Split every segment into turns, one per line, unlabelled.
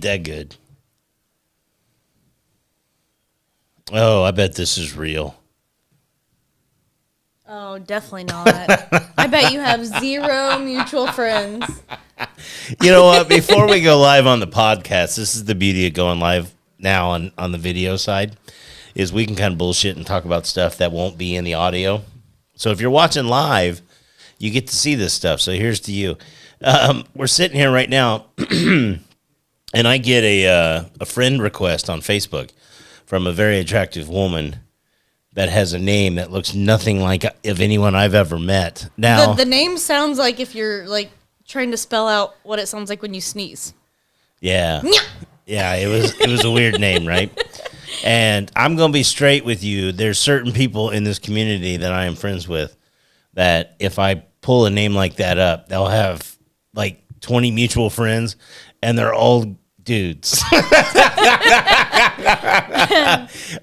That good. Oh, I bet this is real.
Oh, definitely not. I bet you have 0 mutual friends.
You know what? Before we go live on the podcast, this is the beauty of going live now on the video side, is we can kind of bullshit and talk about stuff that won't be in the audio. So if you're watching live, you get to see this stuff. So here's to you. We're sitting here right now, and I get a friend request on Facebook from a very attractive woman that has a name that looks nothing like of anyone I've ever met. Now,
The name sounds like if you're like trying to spell out what it sounds like when you sneeze.
yeah, yeah, it was a weird name, right? And I'm gonna be straight with you. There's certain people in this community that I am friends with that if I pull a name like that up, they'll have like 20 mutual friends, and they're all dudes.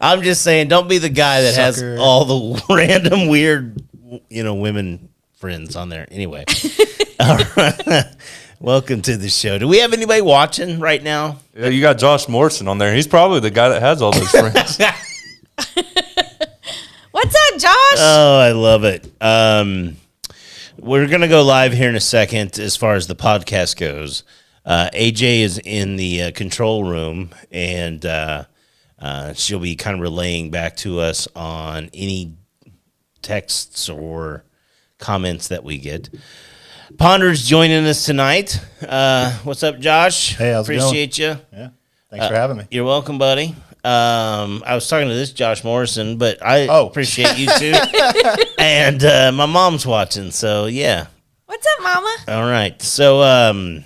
I'm just saying, don't be the guy that has all the random weird, women friends on there. Anyway, all right. Welcome to the show. Do we have anybody watching right now?
Yeah, you got Josh Morrison on there. He's probably the guy that has all those friends.
What's up, Josh?
Oh, I love it. We're going to go live here in a second as far as the podcast goes. AJ is in the control room, and she'll be kind of relaying back to us on any texts or comments that we get. Ponder's joining us tonight. What's up, Josh?
Hey, how's it going?
Appreciate you.
Yeah. Thanks for having me.
You're welcome, buddy. I was talking to this Josh Morrison, but I appreciate you too. And my mom's watching, so yeah.
What's up, Mama?
All right. So,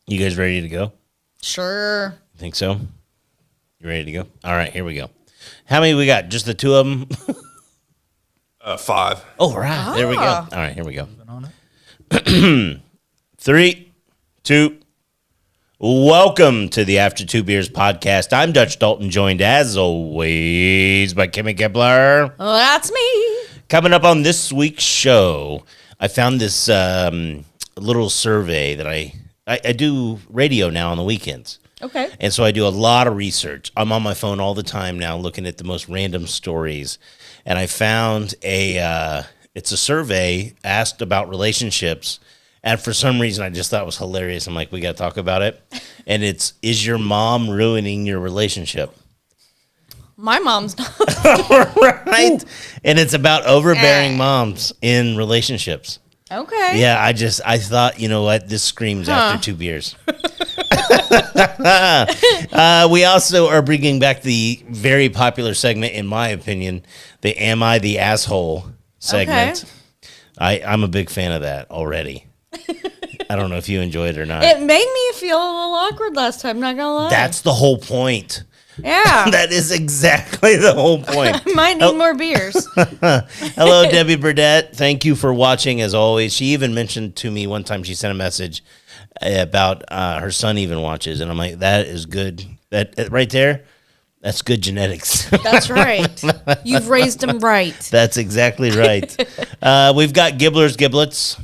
you guys ready to go?
Sure.
Think so? You ready to go? All right, here we go. How many we got? Just the two of them?
5.
Oh, right. There we go. All right, here we go.
On it?
3, 2. Welcome to the After Two Beers podcast. I'm Dutch Dalton, joined as always by Kimmy Kepler.
Well, that's me.
Coming up on this week's show, I found this little survey that I do radio now on the weekends.
Okay.
And so I do a lot of research. I'm on my phone all the time now looking at the most random stories. And I found it's a survey asked about relationships. And for some reason, I just thought it was hilarious. I'm like, we got to talk about it. And it's, is your mom ruining your relationship?
My mom's not.
Right? And it's about overbearing moms in relationships.
Okay.
Yeah, I thought, you know what? This screams After Two Beers. We also are bringing back the very popular segment, in my opinion, the Am I the Asshole segment. Okay. I'm a big fan of that already. I don't know if you enjoy it or not.
It made me feel a little awkward last time, not gonna lie.
That's the whole point.
Yeah.
That is exactly the whole point.
Might need more beers.
Hello, Debbie Burdett. Thank you for watching, as always. She even mentioned to me one time, she sent a message about her son even watches, and I'm like, that is good. That right there, that's good genetics.
That's right. You've raised him right.
That's exactly right. We've got Gibbler's Giblets.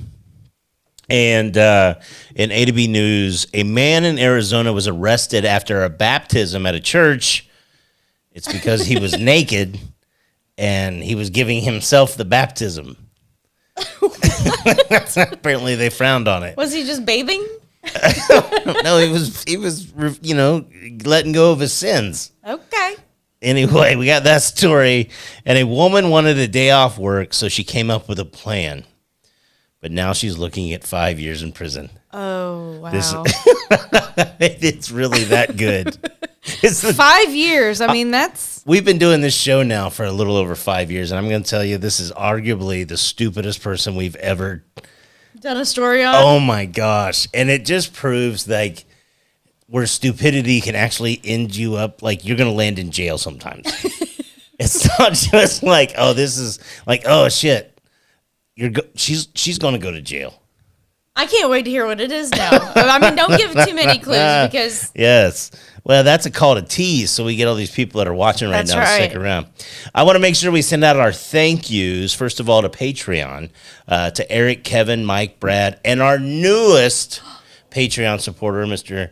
And in A to B News, a man in Arizona was arrested after a baptism at a church. It's because he was naked and he was giving himself the baptism. Apparently they frowned on it.
Was he just bathing?
No, he was letting go of his sins.
Okay.
Anyway, we got that story. And a woman wanted a day off work, so she came up with a plan. But now she's looking at 5 years in prison.
Oh, wow.
It's really that good. It's
5 years. I mean, that's...
We've been doing this show now for a little over 5 years, and I'm going to tell you, this is arguably the stupidest person we've ever...
done a story on?
Oh, my gosh. And it just proves, like, where stupidity can actually end you up, like, you're going to land in jail sometimes. It's not just like, oh, this is, like, oh, shit. She's going to go to jail.
I can't wait to hear what it is now. I mean, don't give too many clues because...
Yes. Well, that's a call to tease, so we get all these people that are watching right now to stick around. I want to make sure we send out our thank yous, first of all, to Patreon, to Eric, Kevin, Mike, Brad, and our newest Patreon supporter, Mr.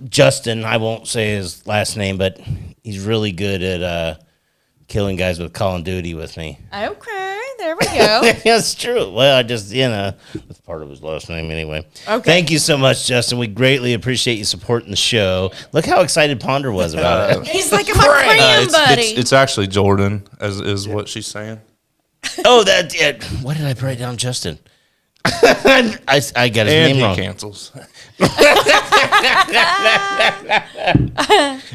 Justin, I won't say his last name, but he's really good at killing guys with Call of Duty with me.
Okay, there we go.
That's true. Well, I just, that's part of his last name anyway.
Okay.
Thank you so much, Justin. We greatly appreciate you supporting the show. Look how excited Ponder was about it.
He's like, I'm a crayon buddy.
It's actually Jordan, is what she's saying.
Oh, what did I write down, Justin? I got his
And
name
he
wrong.
cancels.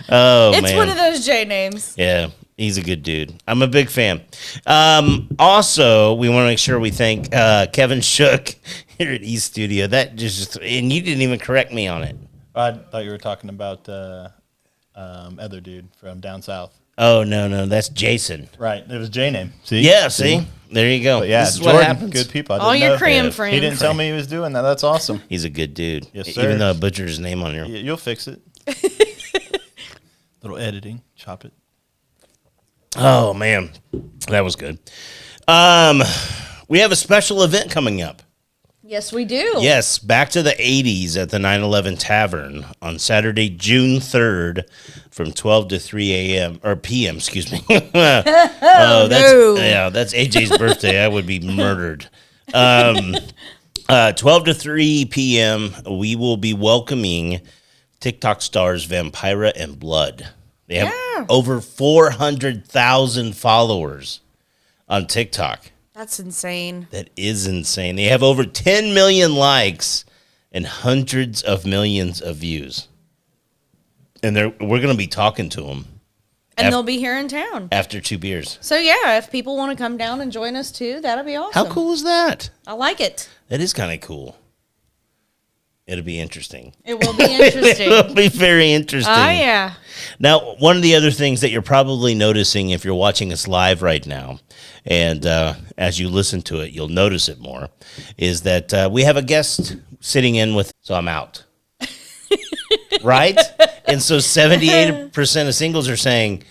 Oh,
It's
man.
one of those J names.
Yeah, he's a good dude. I'm a big fan. Also, we want to make sure we thank Kevin Shook here at East Studio. That just, and you didn't even correct me on it.
I thought you were talking about other dude from down south.
Oh, no, that's Jason.
Right, it was J name. See?
Yeah, see? There you go.
But yeah,
this is
Jordan,
what happens.
good people. I
All
didn't
your
know.
crayon
Yeah.
friends.
He didn't tell me he was doing that. That's awesome.
He's a good dude.
Yes, sir.
Even though I butchered his name on here.
You'll fix it. Little editing, chop it.
Oh, man. That was good. We have a special event coming up.
Yes, we do.
Yes, back to the 80s at the 911 Tavern on Saturday, June 3rd from 12 to 3 a.m. or p.m., excuse me.
No.
That's AJ's birthday. I would be murdered. 12 to 3 p.m., we will be welcoming TikTok stars Vampira and Blood. They have over 400,000 followers on TikTok.
That's insane.
That is insane. They have over 10 million likes and hundreds of millions of views. And we're going to be talking to them.
And they'll be here in town.
After 2 beers.
So, yeah, if people want to come down and join us, too, that'll be awesome.
How cool is that?
I like it.
That is kind of cool. It'll be interesting.
It will be interesting.
It'll be very interesting.
Oh, yeah.
Now, one of the other things that you're probably noticing if you're watching us live right now, and as you listen to it, you'll notice it more, is that we have a guest sitting in with, so I'm out. Right? And so 78% of singles are saying,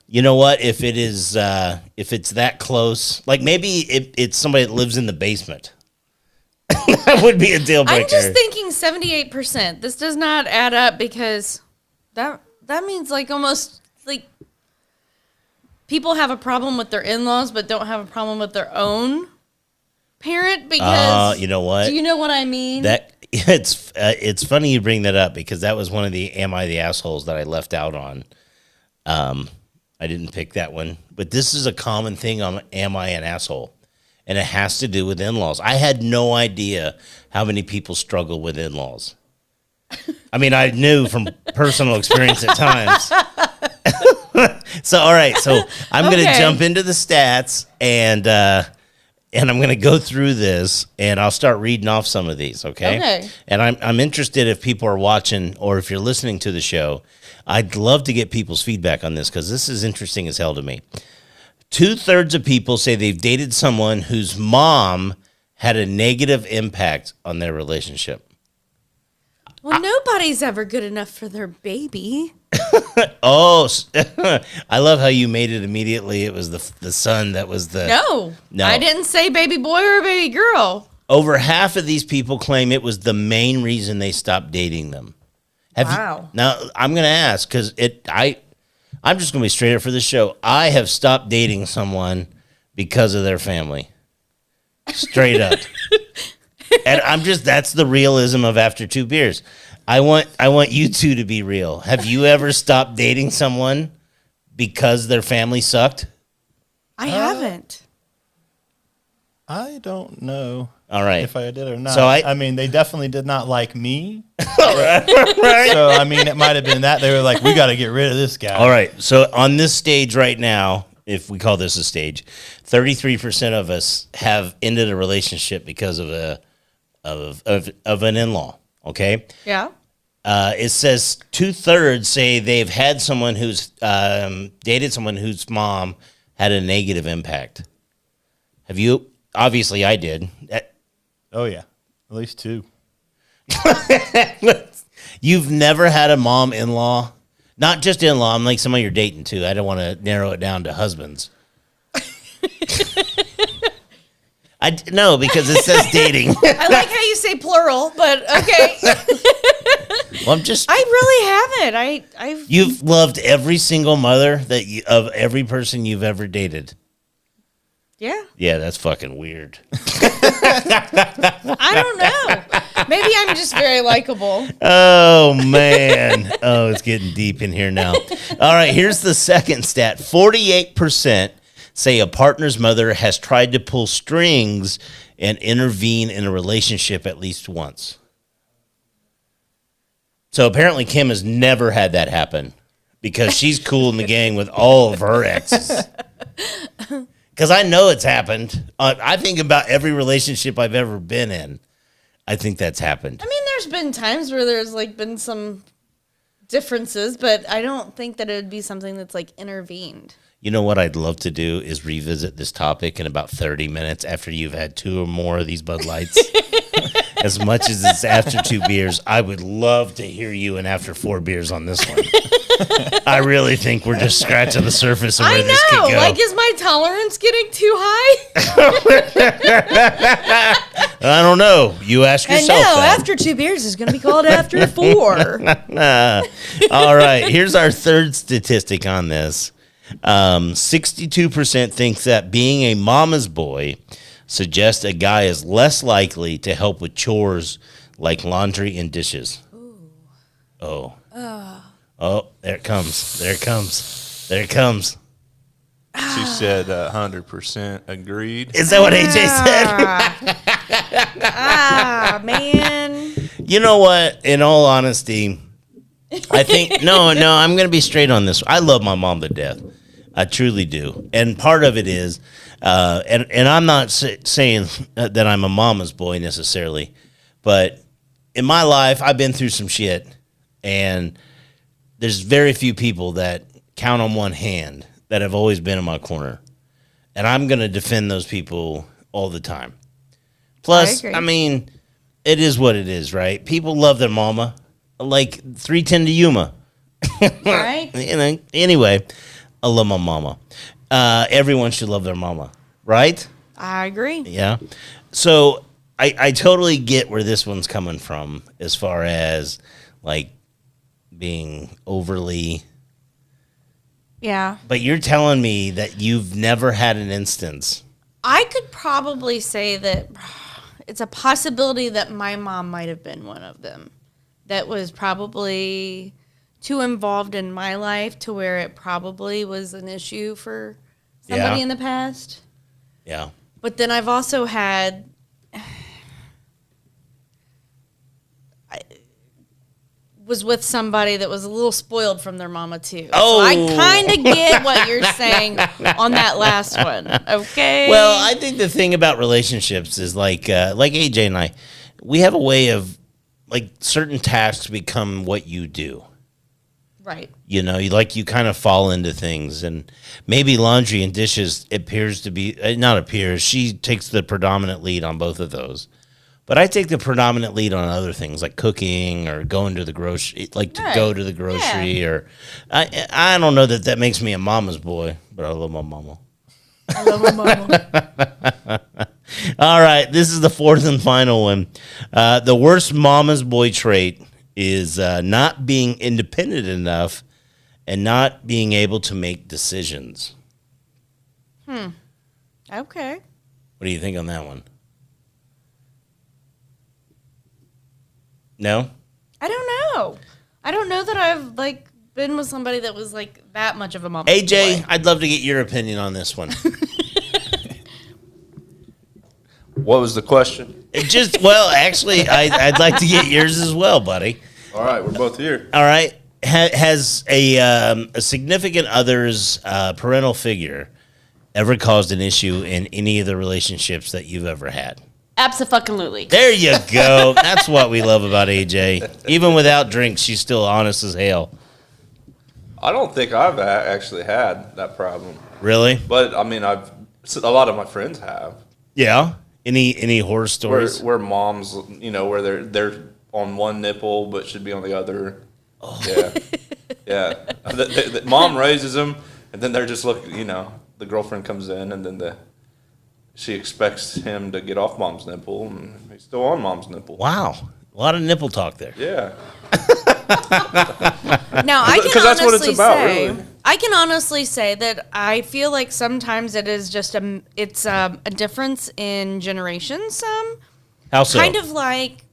you know what, if it's that close, like maybe it's somebody that lives in the basement. That would be a deal breaker.
I'm just thinking 78%. This does not add up because that means like almost like people have a problem with their in-laws but don't have a problem with their own parent because
you know what?
Do you know what I mean?
That it's funny you bring that up because that was one of the Am I the Assholes that I left out on. I didn't pick that one, but this is a common thing on Am I an Asshole? And it has to do with in-laws. I had no idea how many people struggle with in-laws. I mean, I knew from personal experience at times. So, all right. So I'm going to jump into the stats and I'm going to go through this and I'll start reading off some of these. Okay. And I'm interested if people are watching or if you're listening to the show. I'd love to get people's feedback on this because this is interesting as hell to me. 2/3 of people say they've dated someone whose mom had a negative impact on their relationship.
Well, nobody's ever good enough for their baby.
Oh, I love how you made it immediately. It was the son that was the...
No, I didn't say baby boy or baby girl.
Over half of these people claim it was the main reason they stopped dating them.
Wow.
Now, I'm going to ask because I'm just going to be straight up for this show. I have stopped dating someone because of their family. Straight up. And that's the realism of after 2 beers. I want you two to be real. Have you ever stopped dating someone because their family sucked?
I haven't.
I don't know.
All right.
If I did or not.
So
I mean, they definitely did not like me.
Right.
So, I mean, it might have been that. They were like, we got to get rid of this guy.
All right. So on this stage right now, if we call this a stage, 33% of us have ended a relationship because of an in-law. Okay.
Yeah.
It says 2/3 say they've had someone who's dated someone whose mom had a negative impact. Have you? Obviously, I did.
Oh, yeah. At least 2.
You've never had a mom-in-law? Not just in-law. I'm like somebody you're dating too. I don't want to narrow it down to husbands. No, because it says dating.
I like how you say plural, but okay.
Well, I'm just.
I really haven't. I've
You've loved every single mother of every person you've ever dated.
yeah.
Yeah, that's fucking weird.
I don't know. Maybe I'm just very likable.
Oh, man. Oh, it's getting deep in here now. All right, here's the second stat. 48% say a partner's mother has tried to pull strings and intervene in a relationship at least once. So apparently Kim has never had that happen because she's cool in the gang with all of her exes. Because I know it's happened. I think about every relationship I've ever been in. I think that's happened.
I mean, there's been times where there's like been some differences, but I don't think that it would be something that's like intervened.
You know what I'd love to do is revisit this topic in about 30 minutes after you've had 2 or more of these Bud Lights. As much as it's after 2 beers, I would love to hear you and after 4 beers on this one. I really think we're just scratching the surface of where this could go.
Like, is my tolerance getting too high?
I don't know. You ask
And
yourself
no,
that.
after 2 beers is going to be called after 4.
All right, here's our third statistic on this. 62% thinks that being a mama's boy suggests a guy is less likely to help with chores like laundry and dishes. Ooh. Oh, there it comes. There it comes. There it comes.
She said 100% agreed.
Is that what AJ said?
Man.
You know what? In all honesty, I think no. I'm going to be straight on this. I love my mom to death. I truly do, and part of it is, and I'm not saying that I'm a mama's boy necessarily, but in my life I've been through some shit, and there's very few people that count on one hand that have always been in my corner, and I'm going to defend those people all the time. Plus,
I agree.
I mean, it is what it is, right? People love their mama. Like 310 to Yuma.
Right?
You know, anyway, I love my mama. Everyone should love their mama, right?
I agree.
Yeah. So I totally get where this one's coming from as far as like being overly.
Yeah.
But you're telling me that you've never had an instance.
I could probably say that it's a possibility that my mom might have been one of them. That was probably too involved in my life to where it probably was an issue for somebody
Yeah.
in the past.
Yeah.
But then I've also had, I was with somebody that was a little spoiled from their mama too.
Oh.
So I kind of get what you're saying on that last one. Okay.
Well, I think the thing about relationships is like AJ and I, we have a way of like certain tasks become what you do.
right.
You know, you kind of fall into things, and maybe laundry and dishes appears to be not appears. She takes the predominant lead on both of those, but I take the predominant lead on other things like cooking or going to the grocery, like to
Right.
go to the grocery. Or I don't know that makes me a mama's boy, but I love my mama.
I love my mama.
All right, this is the fourth and final one. The worst mama's boy trait is not being independent enough and not being able to make decisions.
Okay.
What do you think on that one? No?
I don't know. I don't know that I've like been with somebody that was like that much of a mama.
AJ,
boy.
I'd love to get your opinion on this one.
What was the question?
Actually, I'd like to get yours as well, buddy.
All right, we're both here.
All right. Has a significant other's parental figure ever caused an issue in any of the relationships that you've ever had?
Abso-fucking-lutely.
There you go. That's what we love about AJ. Even without drinks, she's still honest as hell.
I don't think I've actually had that problem,
Really?
but I mean, a lot of my friends have.
Yeah. Any horror stories?
Where moms, where they're on one nipple but should be on the other. Oh. Yeah. The mom raises them, and then they're just looking. The girlfriend comes in, and then she expects him to get off mom's nipple, and he's still on mom's nipple.
Wow. A lot of nipple talk there.
Yeah.
Now, I can
'Cause that's what it's
honestly
about,
say,
really.
I can honestly say that I feel like sometimes it is just a difference in generations.
How so?
Kind of like,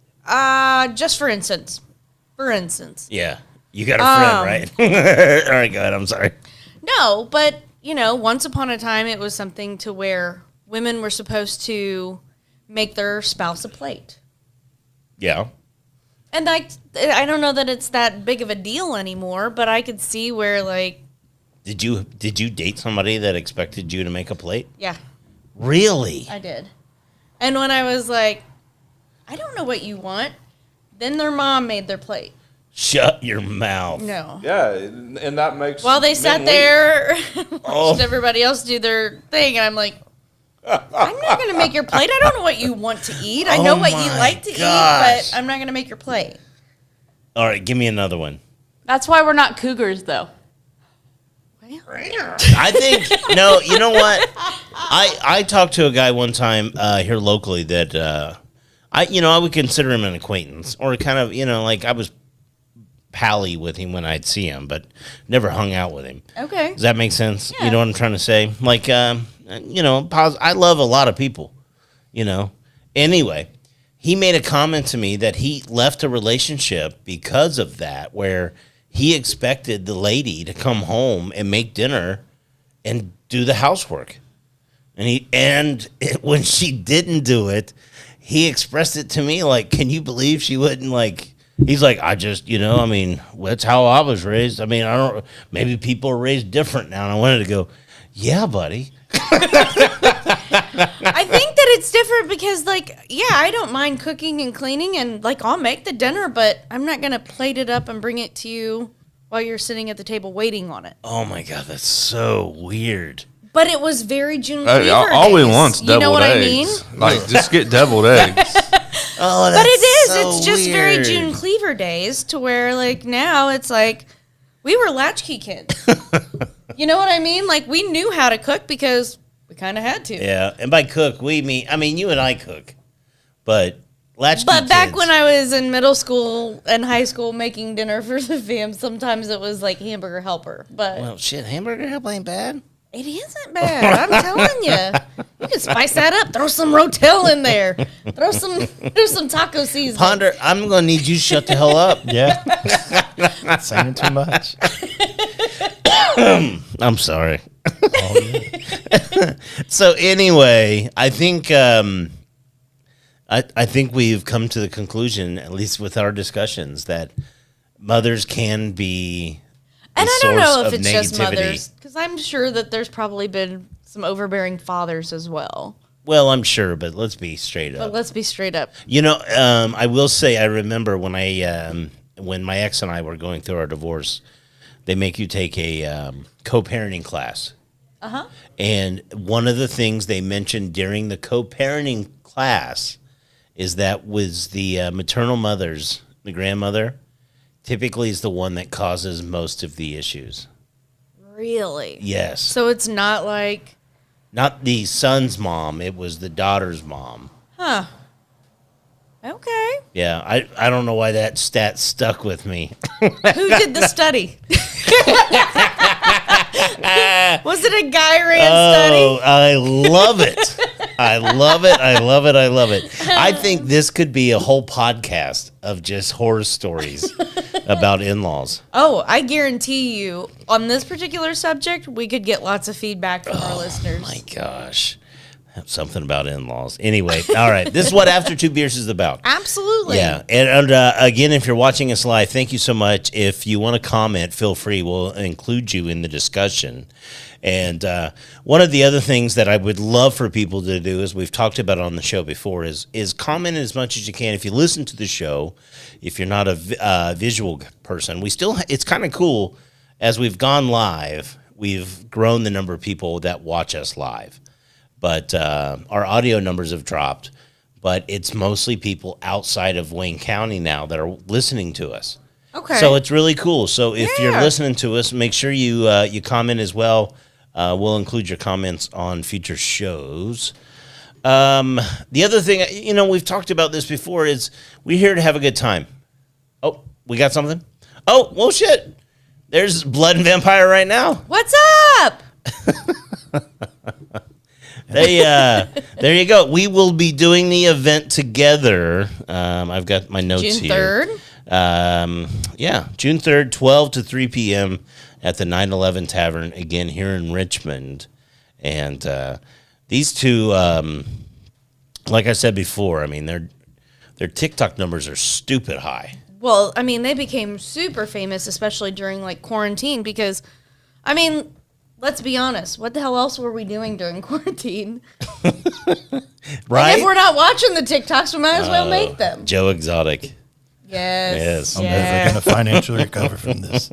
just for instance,
Yeah. You got a friend, right? All right, go ahead. I'm sorry.
no, but once upon a time it was something to where women were supposed to make their spouse a plate.
Yeah.
And I don't know that it's that big of a deal anymore, but I could see where
Did you date somebody that expected you to make a plate?
yeah,
Really?
I did. And when I was like, I don't know what you want, then their mom made their plate.
Shut your mouth.
No.
Yeah, and that makes.
Well, they
men
sat
weak.
there,
Oh.
watched everybody else do their thing, and I'm like, I'm not going to make your plate. I don't know what you want to eat. I know
Oh
what you
my
like to
gosh.
eat, but I'm not going to make your plate.
All right, give me another one.
That's why we're not cougars, though.
I think no. You know what? I talked to a guy one time here locally that I would consider him an acquaintance or kind of like I was pally with him when I'd see him, but never hung out with him.
Okay.
Does that make sense?
Yeah.
You know what I'm trying to say? Like I love a lot of people. Anyway, he made a comment to me that he left a relationship because of that, where he expected the lady to come home and make dinner and do the housework. When she didn't do it, he expressed it to me like, can you believe she wouldn't like, he's like, that's how I was raised. I don't, maybe people are raised different now. And I wanted to go, yeah, buddy.
I think that it's different because, I don't mind cooking and cleaning, and, I'll make the dinner, but I'm not going to plate it up and bring it to you while you're sitting at the table waiting on it.
Oh my God, that's so weird.
But it was very June
Hey,
Cleaver
all we
days.
want's
You know
deviled
what
eggs.
I mean?
Like, just get deviled eggs.
Oh,
But it is.
so
It's just very
weird.
June Cleaver days to where, now it's like we were latchkey kids. You know what I mean? We knew how to cook because we kind of had to.
Yeah, and by cook, we mean, you and I cook, but latchkey
But back
kids-
when I was in middle school and high school making dinner for the fam, sometimes it was hamburger helper. But
Well, shit, hamburger help ain't bad.
it isn't bad. I'm telling you. You can spice that up. Throw some Rotel in there. Throw some taco seasoning.
Ponder, I'm gonna need you to shut the hell up.
Yeah. Saying too much.
I'm sorry.
All good.
So anyway, I think I think we've come to the conclusion, at least with our discussions, that mothers can be.
And
the
I don't know
source
if
of
it's just
negativity.
mothers, because I'm sure that there's probably been some overbearing fathers as well.
Well, I'm sure, but let's be straight
But
up.
let's be straight up.
I will say, I remember when when my ex and I were going through our divorce, they make you take a co-parenting class.
Uh-huh.
And one of the things they mentioned during the co-parenting class is that was the maternal mothers, the grandmother, typically is the one that causes most of the issues.
Really?
Yes.
So it's not like,
Not the son's mom, it was the daughter's mom.
huh. Okay.
Yeah, I don't know why that stat stuck with me.
Who did the study? Was it a guy ran
Oh,
study?
I love it. I love it. I love it. I love it. I think this could be a whole podcast of just horror stories about in-laws.
Oh, I guarantee you, on this particular subject, we could get lots of feedback from our listeners.
My gosh. Something about in-laws. Anyway, all right. This is what After Two Beers is about.
Absolutely.
Yeah. And again, if you're watching us live, thank you so much. If you want to comment, feel free. We'll include you in the discussion. And one of the other things that I would love for people to do, as we've talked about on the show before, is comment as much as you can. If you listen to the show, if you're not a visual person, it's kind of cool. As we've gone live, we've grown the number of people that watch us live. But our audio numbers have dropped. But it's mostly people outside of Wayne County now that are listening to us.
Okay.
So it's really cool. So if you're
Yeah.
listening to us, make sure you comment as well. We'll include your comments on future shows. The other thing, we've talked about this before, is we're here to have a good time. Oh, we got something? Oh, well, shit. There's Blood and Vampire right now.
What's up?
There you go. We will be doing the event together. I've got my notes
June
here.
3rd.
Yeah, June 3rd, 12 to 3 p.m. at the 911 Tavern, again, here in Richmond. And these two, like I said before, I mean, their TikTok numbers are stupid high.
Well, I mean, they became super famous, especially during like quarantine, because, I mean, let's be honest. What the hell else were we doing during quarantine?
Right?
And if we're not watching the TikToks, we might as well make them.
Joe Exotic.
Yes.
Yes.
I'm never going to financially recover from this.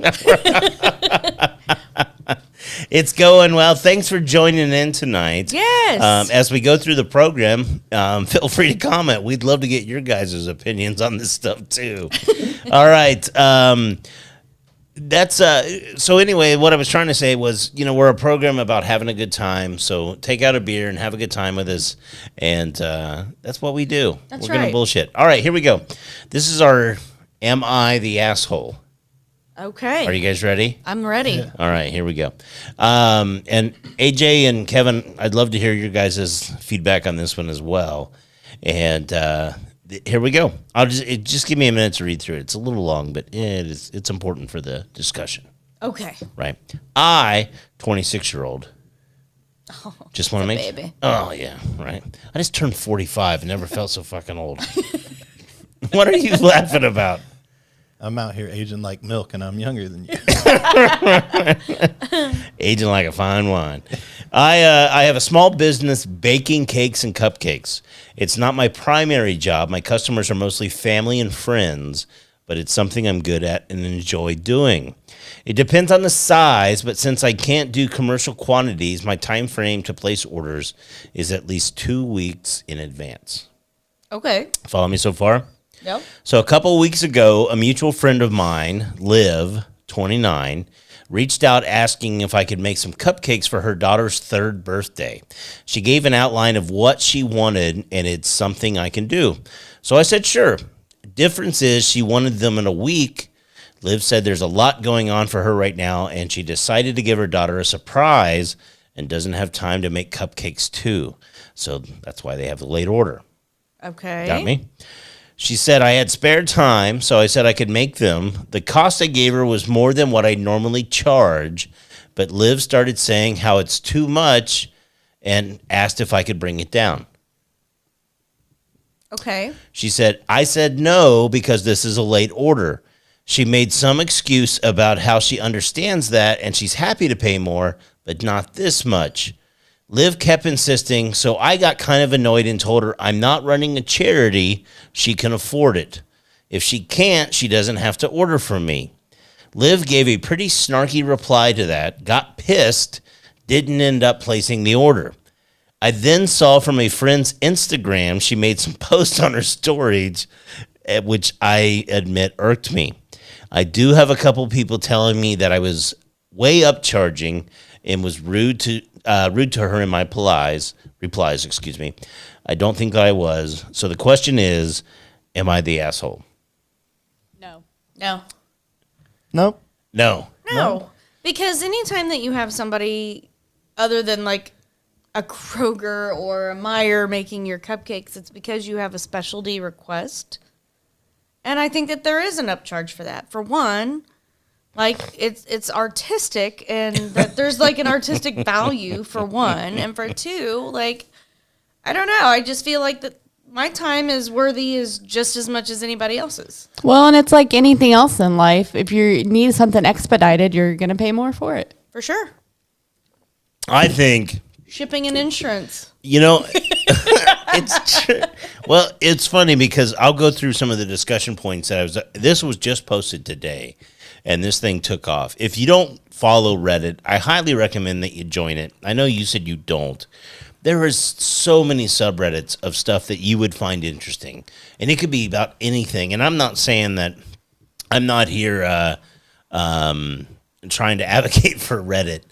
It's going well. Thanks for joining in tonight.
Yes.
As we go through the program, feel free to comment. We'd love to get your guys' opinions on this stuff too. All right. That's so anyway, what I was trying to say was, we're a program about having a good time. So take out a beer and have a good time with us. And that's what we do.
That's
We're going to
right.
bullshit. All right, here we go. This is our Am I the Asshole?
Okay.
Are you guys ready?
I'm ready.
Yeah.
All right, here we go. And AJ and Kevin, I'd love to hear your guys' feedback on this one as well. And here we go. Just give me a minute to read through it. It's a little long, but it's important for the discussion,
Okay.
right? I, 26-year-old, just want to make
baby.
Oh yeah, right. I just turned 45 and never felt so fucking old. What are you laughing about?
I'm out here aging like milk, and I'm younger than you.
Aging like a fine wine. I have a small business baking cakes and cupcakes. It's not my primary job. My customers are mostly family and friends, but it's something I'm good at and enjoy doing. It depends on the size, but since I can't do commercial quantities, my time frame to place orders is at least 2 weeks in advance.
Okay.
Follow me so far?
Yep.
So a couple of weeks ago, a mutual friend of mine, Liv, 29, reached out asking if I could make some cupcakes for her daughter's 3rd birthday. She gave an outline of what she wanted, and it's something I can do. So I said, sure. Difference is she wanted them in a week. Liv said there's a lot going on for her right now, and she decided to give her daughter a surprise and doesn't have time to make cupcakes too. So that's why they have the late order.
Okay.
Got me? She said I had spare time, so I said I could make them. The cost I gave her was more than what I normally charge, but Liv started saying how it's too much and asked if I could bring it down.
Okay.
She said, I said no because this is a late order. She made some excuse about how she understands that and she's happy to pay more, but not this much. Liv kept insisting, so I got kind of annoyed and told her I'm not running a charity. She can afford it. If she can't, she doesn't have to order from me. Liv gave a pretty snarky reply to that, got pissed, didn't end up placing the order. I then saw from a friend's Instagram she made some posts on her stories, which I admit irked me. I do have a couple people telling me that I was way upcharging and was rude to her in my replies. I don't think that I was. So the question is, am I the asshole?
No.
No.
Nope.
No.
No. Because anytime that you have somebody other than like a Kroger or a Meijer making your cupcakes, it's because you have a specialty request. And I think that there is an upcharge for that. For one, like it's artistic and that there's like an artistic value for one. And for two, like, I don't know. I just feel like that my time is worthy as just as much as anybody else's.
Well, and it's like anything else in life. If you need something expedited, you're going to pay more for it.
For sure.
I think,
Shipping and insurance.
it's true. Well, it's funny because I'll go through some of the discussion points this was just posted today and this thing took off. If you don't follow Reddit, I highly recommend that you join it. I know you said you don't. There is so many subreddits of stuff that you would find interesting, and it could be about anything. And I'm not saying that I'm not here trying to advocate for Reddit,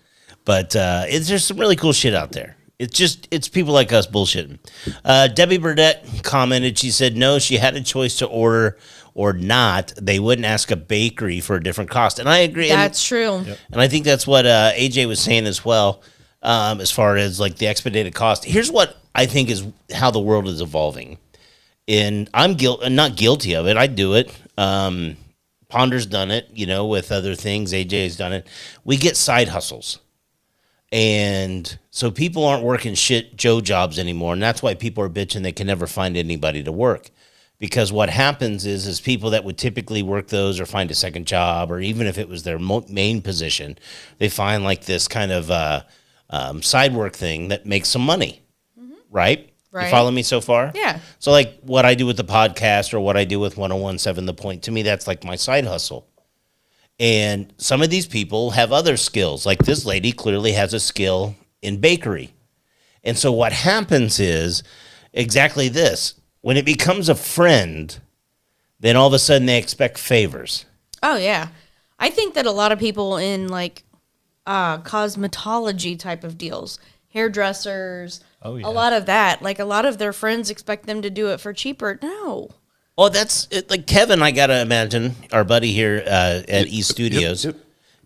but there's some really cool shit out there. It's people like us bullshitting. Debbie Burdett commented, she said, no, she had a choice to order or not. They wouldn't ask a bakery for a different cost. And I agree.
That's true.
And I think that's what AJ was saying as well, as far as like the expedited cost. Here's what I think is how the world is evolving. And I'm not guilty of it. I do it. Ponder's done it, with other things. AJ's done it. We get side hustles. And so people aren't working Joe jobs anymore. And that's why people are bitching they can never find anybody to work. Because what happens is people that would typically work those or find a second job, or even if it was their main position, they find like this kind of side work thing that makes some money, right?
Right.
You follow me so far?
Yeah.
So like what I do with the podcast or what I do with 1017 The Point, to me, that's like my side hustle. And some of these people have other skills. Like this lady clearly has a skill in bakery. And so what happens is exactly this. When it becomes a friend, then all of a sudden they expect favors.
Oh, yeah. I think that a lot of people in like cosmetology type of deals, hairdressers,
Oh, yeah.
a lot of that, like a lot of their friends expect them to do it for cheaper. No.
Well, that's it, like Kevin, I got to imagine, our buddy here at East Studios.
Yep.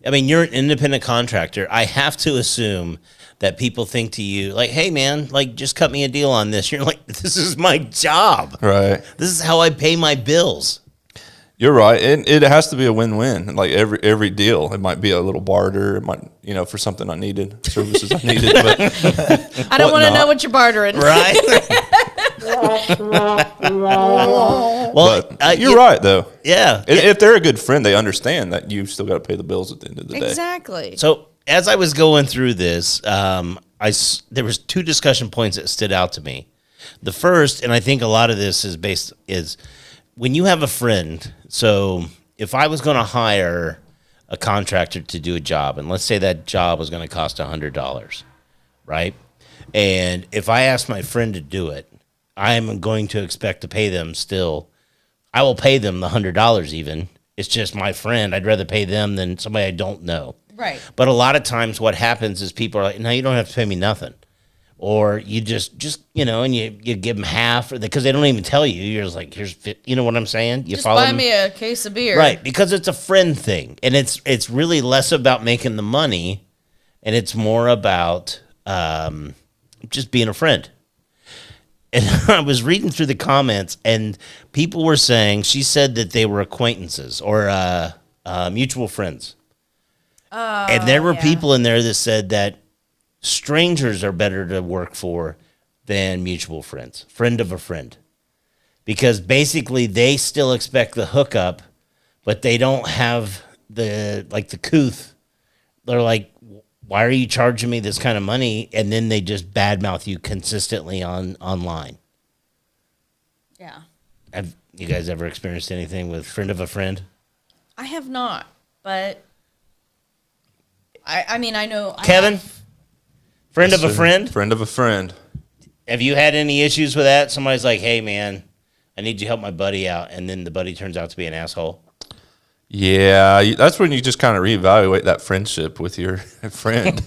I mean, you're an independent contractor. I have to assume that people think to you, like, hey, man, like, just cut me a deal on this. You're like, this is my job.
Right.
This is how I pay my bills.
You're right. And it has to be a win-win. Like every deal, it might be a little barter. It might, for something I needed, services I needed. But
I don't want to
whatnot.
know what you're bartering.
Right? Well,
But you're right, though.
Yeah.
If they're a good friend, they understand that you still got to pay the bills at the end of the day.
Exactly.
So as I was going through this, there was two discussion points that stood out to me. The first, and I think a lot of this is when you have a friend. So if I was going to hire a contractor to do a job, and let's say that job was going to cost $100, right? And if I asked my friend to do it, I am going to expect to pay them still. I will pay them the $100 even. It's just my friend. I'd rather pay them than somebody I don't know.
Right.
But a lot of times what happens is people are like, no, you don't have to pay me nothing. Or you just and you give them half, because they don't even tell you. You're just like, here's, you know what I'm saying? You
Just
follow
buy
me?
me a case of beer.
Right, because it's a friend thing. And it's really less about making the money, and it's more about just being a friend. And I was reading through the comments, and people were saying, she said that they were acquaintances or mutual friends. And there were people in there that said that strangers are better to work for than mutual friends, friend of a friend. Because basically they still expect the hookup, but they don't have the couth. They're like, why are you charging me this kind of money? And then they just badmouth you consistently online.
Yeah.
Have you guys ever experienced anything with friend of a friend?
I have not, but I mean, I know.
Kevin? Friend of a friend?
Friend of a friend.
Have you had any issues with that? Somebody's like, hey, man, I need you to help my buddy out. And then the buddy turns out to be an asshole.
Yeah, that's when you just kind of reevaluate that friendship with your friend.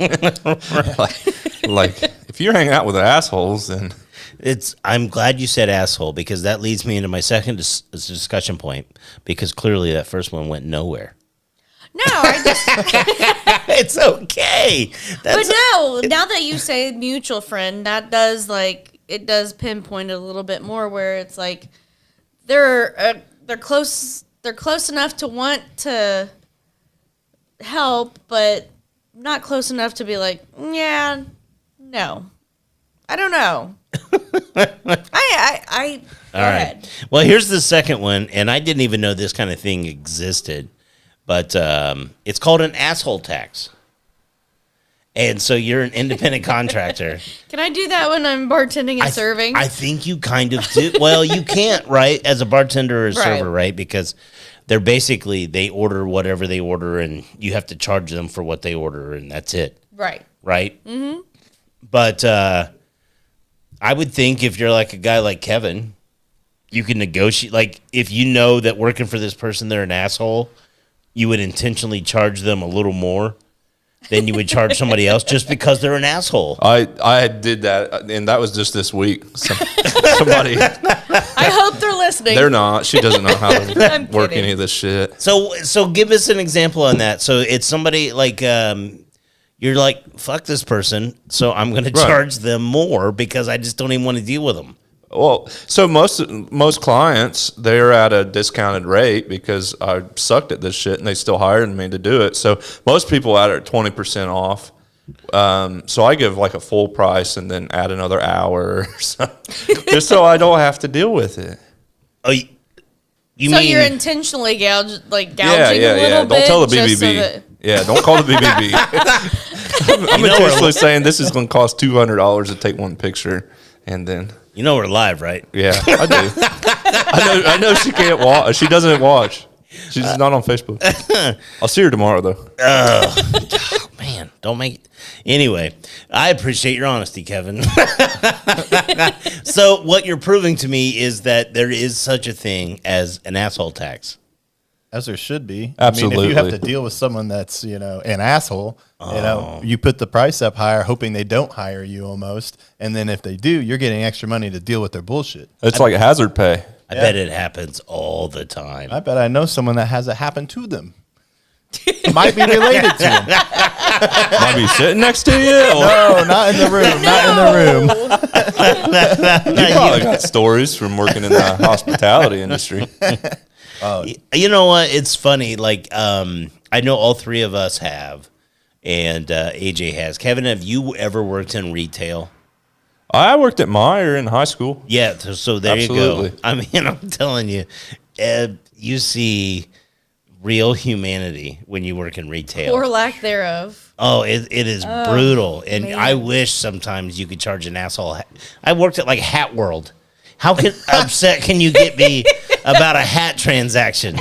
like if you're hanging out with assholes, then
I'm glad you said asshole, because that leads me into my second discussion point, because clearly that first one went nowhere.
No, I just.
It's okay.
But no, now that you say mutual friend, that does it does pinpoint it a little bit more, where it's like they're close. They're close enough to want to help, but not close enough to be like, yeah, no, I don't know. I go
All right.
ahead.
Well, here's the second one, and I didn't even know this kind of thing existed, but it's called an asshole tax. And so you're an independent contractor.
Can I do that when I'm bartending and serving?
I think you kind of do. Well, you can't, right? As a bartender or a server, right? Because they order whatever they order, and you have to charge them for what they order, and that's it.
Right.
Right? Mm-hmm. But I would think if you're like a guy like Kevin, you can negotiate. Like, if you know that working for this person, they're an asshole, you would intentionally charge them a little more than you would charge somebody else just because they're an asshole.
I did that, and that was just this week. Somebody,
I hope they're listening.
they're not. She doesn't know how to
I'm
work
kidding.
any of this shit.
So give us an example on that. So it's somebody like you're like, fuck this person, so I'm going to charge them more because I just don't even want to deal with them.
Well, so most clients, they're at a discounted rate because I sucked at this shit and they still hired me to do it. So most people out are 20% off. So I give like a full price and then add another hour or so, just so I don't have to deal with it.
Oh, you
So
mean
you're intentionally gouging
Yeah.
a little
Don't
bit.
tell the
just so
BBB.
that-
Yeah, don't call the BBB. I'm intentionally saying this is going to cost $200 to take one picture, and then
you know we're live, right?
yeah, I do. I know she can't watch. She doesn't watch. She's not on Facebook. I'll see her tomorrow though.
Man, don't make it. Anyway, I appreciate your honesty, Kevin. So what you're proving to me is that there is such a thing as an asshole tax.
As there should be. I mean, if
Absolutely.
you have to deal with someone that's, an asshole, you put the price up higher, hoping they don't hire you almost. And then if they do, you're getting extra money to deal with their bullshit.
It's like hazard pay.
I bet it happens all the time.
I bet I know someone that has it happen to them. Might be related to them.
Might be sitting next to you. Or
No, not in the room. Not in the room.
you probably got stories from working in the hospitality industry.
You know what? It's funny. Like, I know all three of us have, and AJ has. Kevin, have you ever worked in retail?
I worked at Meijer in high school.
Yeah. So there you
Absolutely.
go. I mean, I'm telling you, you see real humanity when you work in retail.
Or lack thereof.
Oh, it is brutal. And
man.
I wish sometimes you could charge an asshole. I worked at like Hat World. How upset can you get me about a hat transaction?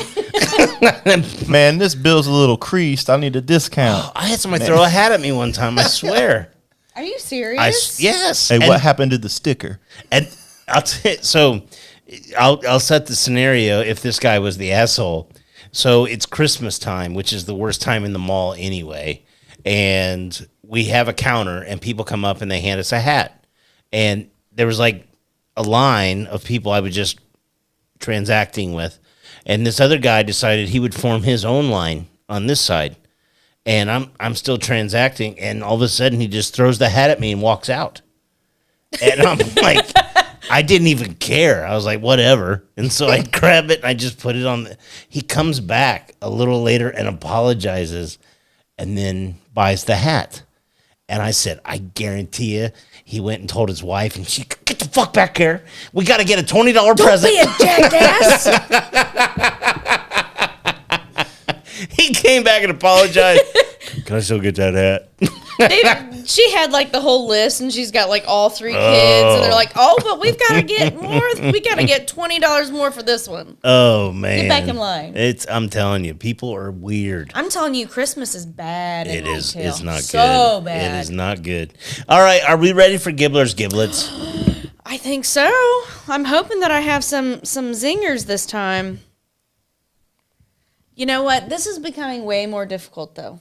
Man, this bill's a little creased. I need a discount.
I had somebody throw a hat at me one time. I swear.
Are you serious?
Yes.
Hey,
And-
what happened to the sticker?
And I'll set the scenario if this guy was the asshole. So it's Christmas time, which is the worst time in the mall anyway. And we have a counter and people come up and they hand us a hat. And there was like a line of people I was just transacting with. And this other guy decided he would form his own line on this side. And I'm still transacting, and all of a sudden he just throws the hat at me and walks out. And I'm like, I didn't even care. I was like, whatever. And so I grab it and I just put it on. He comes back a little later and apologizes and then buys the hat. And I said, I guarantee you, he went and told his wife, and she, get the fuck back here. We got to get a $20 present.
Be a jackass.
He came back and apologized. Can I still get that hat?
She had like the whole list, and she's got like all three kids, and they're like, "Oh, but we've got to get more. We got to get $20 more for this one."
Oh man,
Get back in line.
I'm telling you, people are weird.
I'm telling you, Christmas is bad.
It is.
retail.
It's not good.
So bad.
It is not good. All right, are we ready for Gibbler's Giblets?
I think so. I'm hoping that I have some zingers this time. You know what? This is becoming way more difficult, though.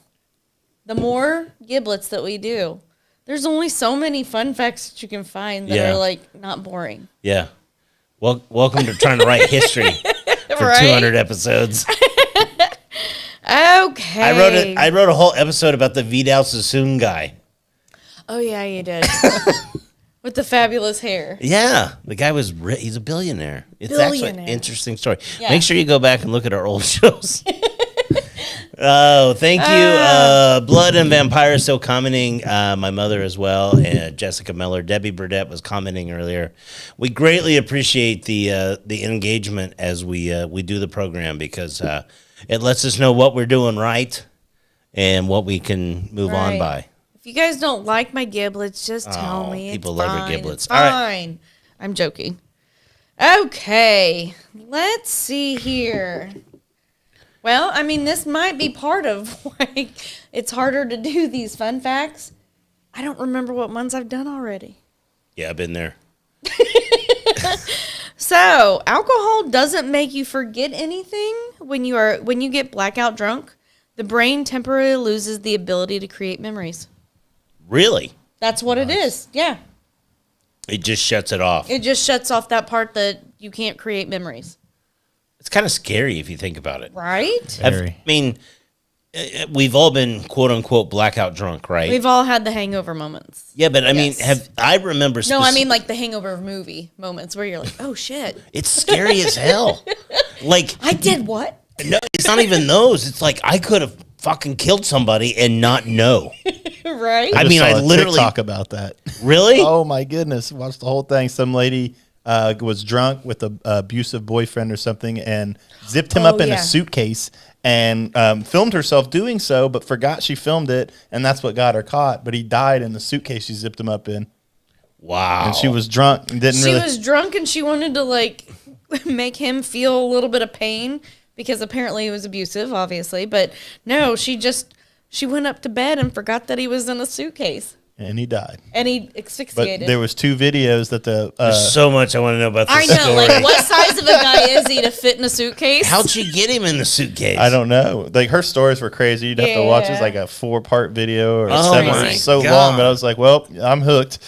The more giblets that we do, there's only so many fun facts that you can find that
Yeah.
are like not boring.
Yeah. Well, welcome to trying to write history for
Right?
200 episodes.
Okay.
I wrote a whole episode about the Vidal Sassoon guy.
Oh yeah, you did. With the fabulous hair.
Yeah, the guy was he's a billionaire. It's actually an
Billionaire.
interesting story.
Yeah.
Make sure you go back and look at our old shows. Oh, thank you. Blood and Vampire still commenting. My mother as well, and Jessica Miller. Debbie Burdett was commenting earlier. We greatly appreciate the engagement as we do the program because it lets us know what we're doing right and what we can move on
Right.
by.
If you guys don't like my giblets, just tell
Oh,
me.
people
It's
love your
fine.
giblets.
It's
All right.
fine. I'm joking. Okay, let's see here. Well, I mean, this might be part of why it's harder to do these fun facts. I don't remember what ones I've done already.
Yeah, I've been there.
So, alcohol doesn't make you forget anything when you get blackout drunk. The brain temporarily loses the ability to create memories.
Really?
That's what it is. Yeah.
It just shuts it off.
It just shuts off that part that you can't create memories.
It's kind of scary if you think about it.
Right?
Very.
I mean, we've all been quote unquote blackout drunk, right?
We've all had the hangover moments.
Yeah, but I mean,
Yes.
I remember.
No, I mean like the hangover movie moments where you're like, oh shit.
it's scary as hell. Like,
I did what?
no, it's not even those. It's like I could have fucking killed somebody and not know.
Right?
I mean,
Just
I
saw a
literally
TikTok about that.
really.
Oh my goodness! Watched the whole thing. Some lady was drunk with an abusive boyfriend or something, and zipped him
Oh,
up in
yeah.
a suitcase and filmed herself doing so, but forgot she filmed it, and that's what got her caught. But he died in the suitcase she zipped him up in,
Wow.
and she was drunk and didn't
She
really.
was drunk and she wanted to like make him feel a little bit of pain because apparently he was abusive, obviously. But no, she went up to bed and forgot that he was in a suitcase
and he died.
and he
But
asphyxiated.
there was 2 videos that the
There's so much I want to know about this
I know,
story.
like what size of a guy is he to fit in a suitcase?
How'd she get him in the suitcase?
I don't know. Like her stories were crazy. You'd have to watch it as
Yeah.
like a 4-part video or
Oh
7.
my
It's so
God.
long, but I was like, well, I'm hooked.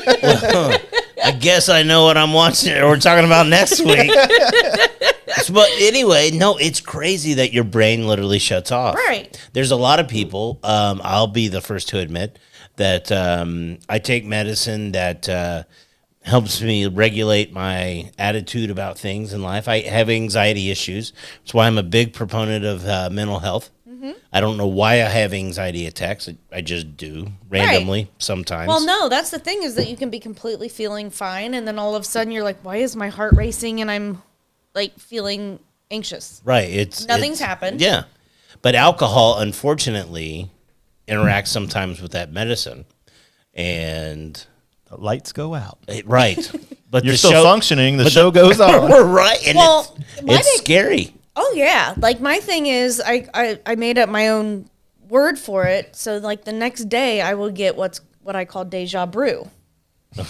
I guess I know what I'm watching or we're talking about next week. But anyway, no, it's crazy that your brain literally shuts off.
Right.
There's a lot of people, I'll be the first to admit, that I take medicine that helps me regulate my attitude about things in life. I have anxiety issues. That's why I'm a big proponent of mental health. I don't know why I have anxiety attacks. I just do randomly sometimes.
Well, no, that's the thing is that you can be completely feeling fine, and then all of a sudden you're like, why is my heart racing and I'm like feeling anxious?
Right.
Nothing's happened.
Yeah. But alcohol, unfortunately, interacts sometimes with that medicine. And
The lights go out.
right. But
You're
the
still
show,
functioning. The show goes on.
right. And
Well, my
it's
thing-
scary.
Oh yeah, like my thing is I made up my own word for it. So like the next day I will get what I call deja brew.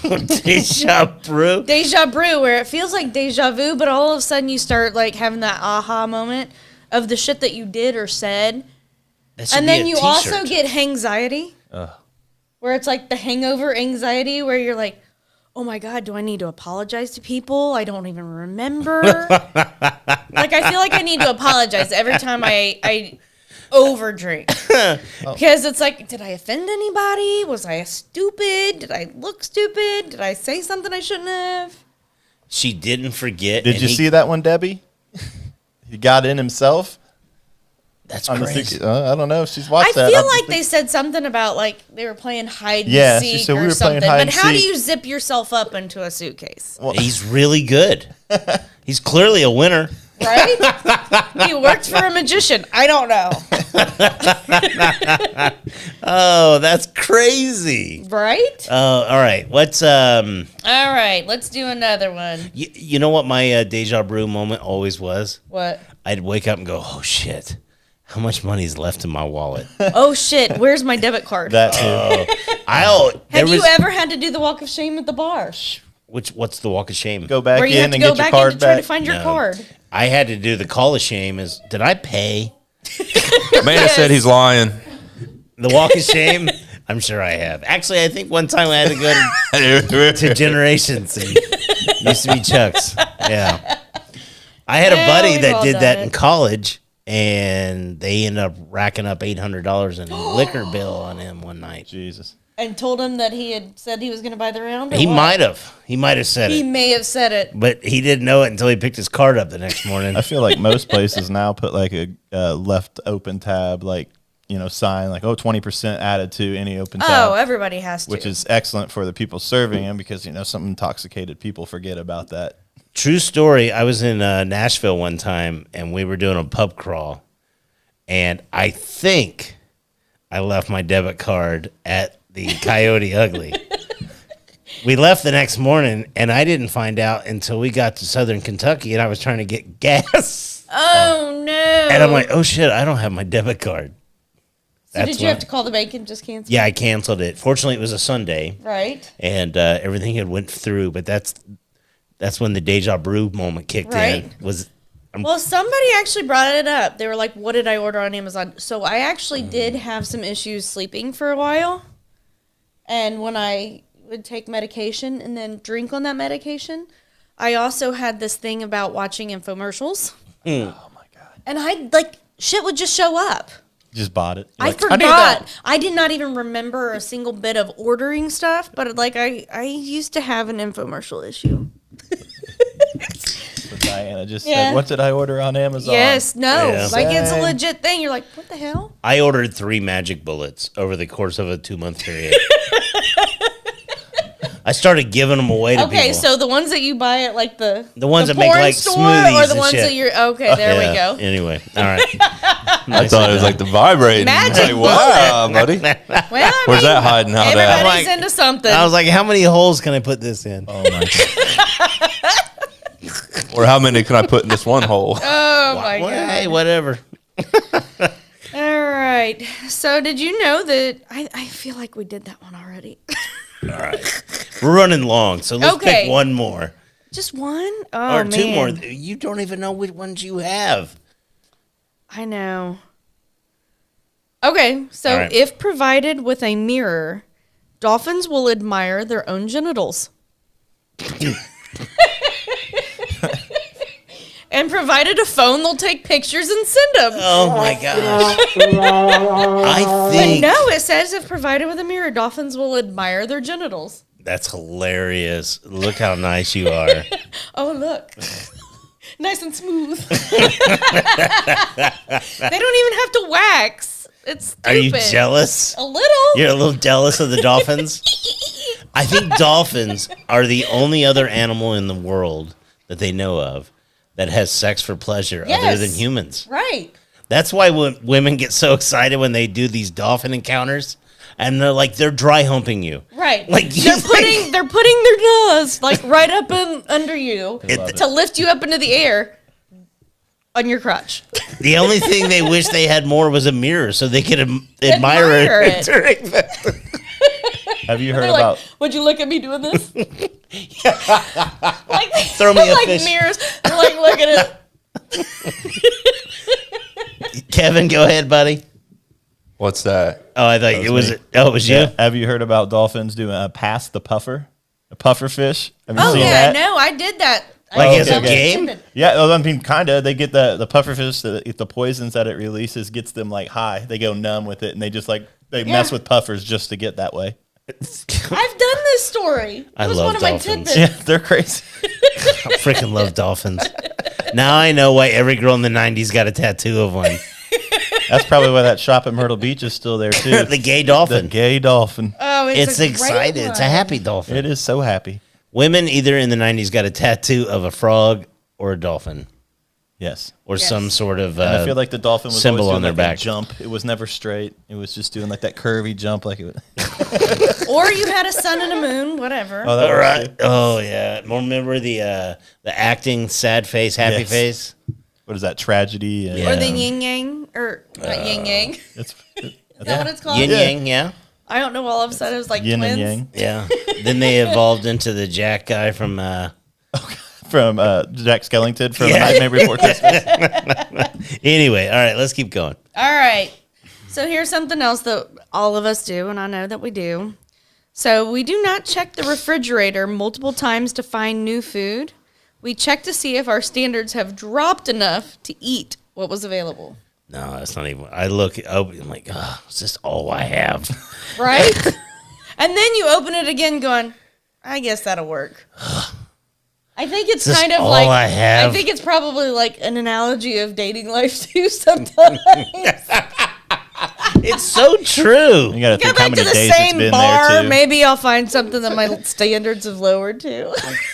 Deja brew.
Deja brew, where it feels like deja vu, but all of a sudden you start like having that aha moment of the shit that you did or said,
That should
and
be
then
a
you also
t-shirt.
get hangxiety, where it's like the hangover anxiety, where you're like, oh my God, do I need to apologize to people? I don't even remember. Like, I feel like I need to apologize every time I overdrink. Because it's like, did I offend anybody? Was I stupid? Did I look stupid? Did I say something I shouldn't have?
She didn't forget.
Did
and
you see that one, Debbie? He got in himself.
That's
On the
crazy.
suitcase. I don't know if she's
I
watched that.
feel
I
like
think-
they said something about like they were playing hide and
Yeah, she
seek
said we
or
were playing
something.
hide
But
and
how do
seek.
you zip yourself up into a suitcase?
He's really good. He's clearly a winner.
Right? He worked for a magician. I don't know.
Oh, that's crazy.
Right?
All right. What's
All right, let's do another one.
you know what my deja brew moment always was?
What?
I'd wake up and go, "Oh shit. How much money is left in my wallet?"
Oh shit, where's my debit card?
that too.
Have you ever had to do the walk of shame at the bar?
What's the walk of shame?
Go back
Where you have
in
to
and
go
get your
back in
card
to try to
back.
find your
No.
card.
I had to do the call of shame. Is did I pay
Amanda said he's lying.
the walk of shame? I'm sure I have. Actually, I think one time I had to go to Generations. And used to be Chuck's. Yeah. I had a
Yeah,
buddy
we've
that
all
did
done
that
it.
in college, and they ended up racking up $800 in a liquor bill on him one night.
Jesus.
And told him that he had said he was going to buy the round? or
He
what?
might have. He might have said
He
it,
may have said it.
but he didn't know it until he picked his card up the next morning.
I feel like most places now put like a left open tab, like, sign like, 20% added to any open tab.
Oh, everybody has to.
which is excellent for the people serving them because, some intoxicated people forget about that.
True story. I was in Nashville one time, and we were doing a pub crawl, and I think I left my debit card at the Coyote Ugly. We left the next morning, and I didn't find out until we got to Southern Kentucky, and I was trying to get gas,
Oh, no.
and I'm like, "Oh shit, I don't have my debit card."
so did
that's
you
when-
have to call the bank and just cancel?
Yeah, I canceled it. Fortunately, it was a Sunday,
Right?
and everything had went through. But that's when the deja brew moment kicked
Right.
in. Was
Well, somebody actually brought it up. They were like, "What did I order on Amazon?" So I actually did have some issues sleeping for a while, and when I would take medication and then drink on that medication, I also had this thing about watching infomercials.
Oh my god!
And I like shit would just show up.
Just bought it.
I
Like,
forgot.
need that.
I did not even remember a single bit of ordering stuff, but like I used to have an infomercial issue.
But Diana just
Yeah.
said, "What did I order on Amazon?"
Yes, no.
Yeah.
Like it's a
Same.
legit thing. You're like, what the hell?
I ordered 3 magic bullets over the course of a 2-month period. I started giving them away to
Okay,
people.
so the ones that you buy at like the
ones that make,
porn
like,
store,
smoothies
or the
and
ones
shit.
that you're okay. There we go.
Anyway, all right.
I thought it was like the vibrating.
Magic
Like, wow, buddy.
Well, I
Where's
mean,
that hiding out at?
Everybody's
Like-
into something.
I was like, how many holes can I put this in?
Oh my god!
Or how many can I put in this one hole?
oh my
Well,
god.
hey, whatever.
All right. So did you know that I feel like we did that one already?
We're running long, so let's
Okay.
pick one more.
Just one? Oh
Or
man.
2 more. You don't even know which ones you have.
I know. Okay, so
All right.
if provided with a mirror, dolphins will admire their own genitals. And provided a phone, they'll take pictures and send them.
Oh my gosh. I
But
think
no, it says if provided with a mirror, dolphins will admire their genitals.
that's hilarious. Look how nice you are.
Oh, look. Nice and smooth. They don't even have to wax. It's stupid.
Are you jealous?
A little.
You're a little jealous of the dolphins? I think dolphins are the only other animal in the world that they know of that has sex for pleasure other
Yes.
than humans.
Right.
That's why women get so excited when they do these dolphin encounters and they're dry humping you.
Right.
Like, you think-
They're putting their jaws like right up under you
love
to lift you up into the air on your crotch.
The only thing they wish they had more was a mirror so they could
Admire
admire
it.
it. during the-
Have you heard
They're
about?
like, would you look at me doing this? Like
Throw me a
like
fish.
mirrors. They're like, look at it.
Kevin, go ahead, buddy.
What's that?
Oh, I thought it was.
me.
Oh, it was you.
Yeah. Have you heard about dolphins doing a pass the puffer? A puffer fish? Have you
Oh
seen
yeah,
that?
no, I did that.
Like
I
as
did
a
that.
game?
Yeah, well, I mean, kind of. They get the puffer fish, the poisons that it releases gets them like high. They go numb with it, and they just like they mess with puffers just to get that way.
I've done this story. It
I
was
love
one of my
dolphins.
tidbits.
Yeah, they're crazy.
I freaking love dolphins. Now I know why every girl in the '90s got a tattoo of one.
That's probably why that shop at Myrtle Beach is still there too.
The gay
The
dolphin.
gay dolphin.
Oh,
It's
a great
excited. It's a
one.
happy dolphin.
It is so happy.
Women either in the '90s got a tattoo of a frog or a dolphin
Yes.
or
Yes.
some sort of.
And I feel like the dolphin was
symbol
always doing
on their
like that
back.
jump. It was never straight. It was just doing like that curvy jump, like it would.
Or you had a sun and a moon, whatever.
Oh, that
all
was
right.
too.
Oh yeah. Remember the acting sad face, happy
Yes.
face.
What is that tragedy? And,
Yeah.
Or the yin yang, or not yin yang.
It's
Is that what it's called?
Yin
Yeah.
yang. Yeah.
I don't know. All of a sudden, it was like
yin
twins.
and yang
Yeah. Then they evolved into the Jack guy from.
from Jack Skellington from
Yeah.
Nightmare Before Christmas.
Anyway, all right. Let's keep going.
All right. So here's something else that all of us do, and I know that we do. So we do not check the refrigerator multiple times to find new food. We check to see if our standards have dropped enough to eat what was available.
No, that's not even. I look. I'm like, oh, is this all I have?
Right? And then you open it again going, I guess that'll work. I think it's
Is this
kind of
all
like
I have?
I think it's probably like an analogy of dating life too sometimes.
It's so true.
You got to
Go
think how
back to
many
the
days it's
same
been
bar.
there too.
Maybe I'll find something that my standards have lowered to.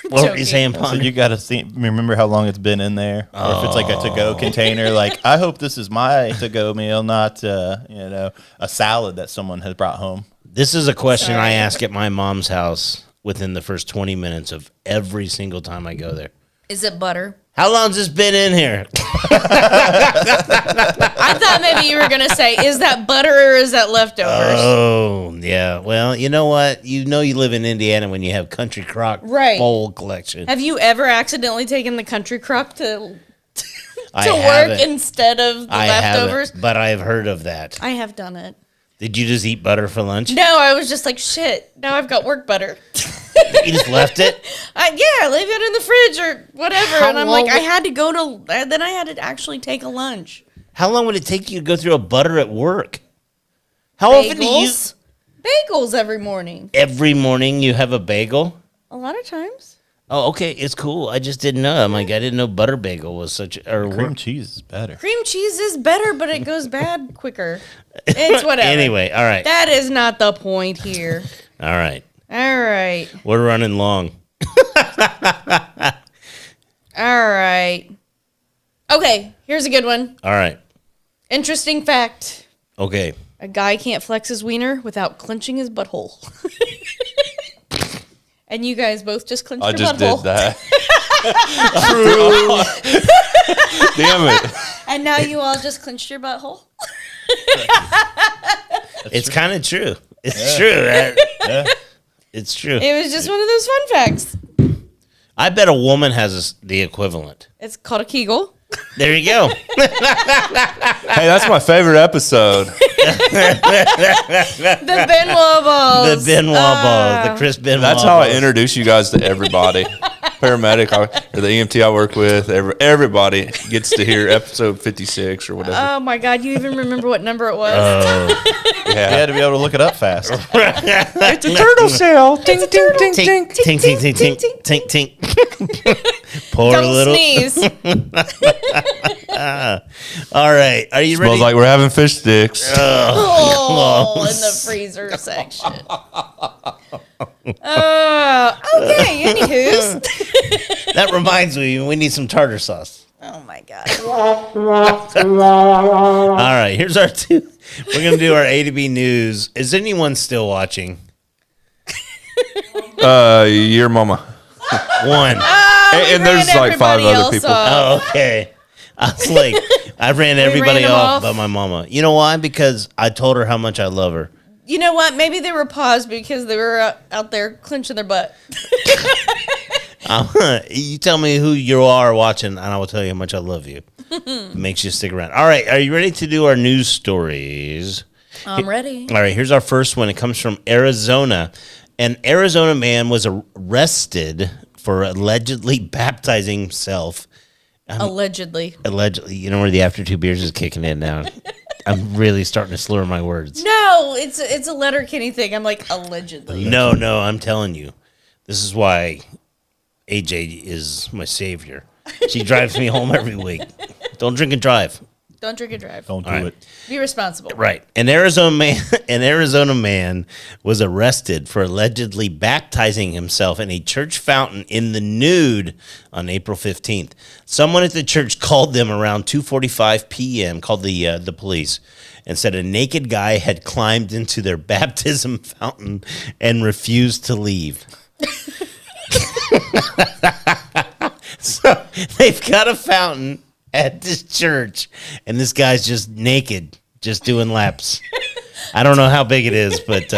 What were you saying,
So
Ponder?
you got to remember how long it's been in there, or if it's like a to-go container. Like, I hope this is my to-go meal, not a salad that someone has brought home.
This is a question I
Sorry.
ask at my mom's house within the first 20 minutes of every single time I go there.
Is it butter?
How long's this been in here?
I thought maybe you were gonna say, is that butter or is that leftovers?
Oh, yeah. Well, you know what? You live in Indiana when you have Country Crock
Right.
bowl collection.
Have you ever accidentally taken the country crock to
I
to work
haven't.
instead of the
I
leftovers.
haven't, but I've heard of that.
I have done it.
Did you just eat butter for lunch?
No, I was just like, shit. Now I've got work butter.
You just left it?
Yeah, leave it in the fridge or whatever.
How
and I'm
long
like, I
would-
had to go to. Then I had to actually take a lunch.
How long would it take you to go through a butter at work? How often do you?
Bagels every morning.
Every morning you have a bagel?
A lot of times.
Oh, okay, it's cool. I just didn't know. I'm like, I didn't know butter bagel was such or
Cream cheese is better.
Cream cheese is better, but it goes bad quicker. It's whatever.
Anyway, all right,
That is not the point here.
all right.
All right.
We're running long.
All right. Okay, here's a good one.
All right,
Interesting fact.
okay.
A guy can't flex his wiener without clenching his butthole. And you guys both just clenched
I
your
just
butthole.
did that. Damn it.
And now you all just clenched your butthole.
It's kind of true. It's true.
Yeah.
It's true.
It was just one of those fun facts.
I bet a woman has the equivalent.
It's called a Kegel.
There you go.
Hey, that's my favorite episode.
The Benoit balls.
The Benoit balls, the Chris Benoit
That's how I
balls.
introduce you guys to everybody. Paramedic or the EMT I work with, everybody gets to hear episode 56 or whatever.
Oh my God, you even remember what number it was?
You had to be able to look it up fast.
It's a turtle shell. Ting, ting, ting,
Tink,
ting.
tink, tink, tink, tink, tink, tink. Poor
Don't
little.
sneeze.
All right, are you ready?
Smells like we're having fish sticks.
Oh, in the freezer section. Okay, anywho's.
That reminds me, we need some tartar sauce.
Oh my God.
All right, here's our two. We're gonna do our A to B news. Is anyone still watching?
Your mama.
One.
And there's
ran
like 5
everybody
other
else
people.
off.
Oh, okay. I was like, I ran everybody
them
off
off.
but my mama. You know why? Because I told her how much I love her.
You know what? Maybe they were paused because they were out there clenching their butt.
You tell me who you are watching, and I will tell you how much I love you. It makes you stick around. All right, are you ready to do our news stories?
I'm ready.
All right, here's our first one. It comes from Arizona. An Arizona man was arrested for allegedly baptizing himself.
Allegedly.
Allegedly, you know where the after 2 beers is kicking in now. I'm really starting to slur my words.
No, it's a letter Kenny thing. I'm like, allegedly.
No, I'm telling you. This is why AJ is my savior. She drives me home every week. Don't drink and drive.
Don't drink and drive.
Don't do
All right.
it.
Be responsible.
Right. An Arizona man was arrested for allegedly baptizing himself in a church fountain in the nude on April 15th. Someone at the church called them around 2:45 p.m., called the police, and said a naked guy had climbed into their baptism fountain and refused to leave. So they've got a fountain at this church, and this guy's just naked, just doing laps. I don't know how big it is, but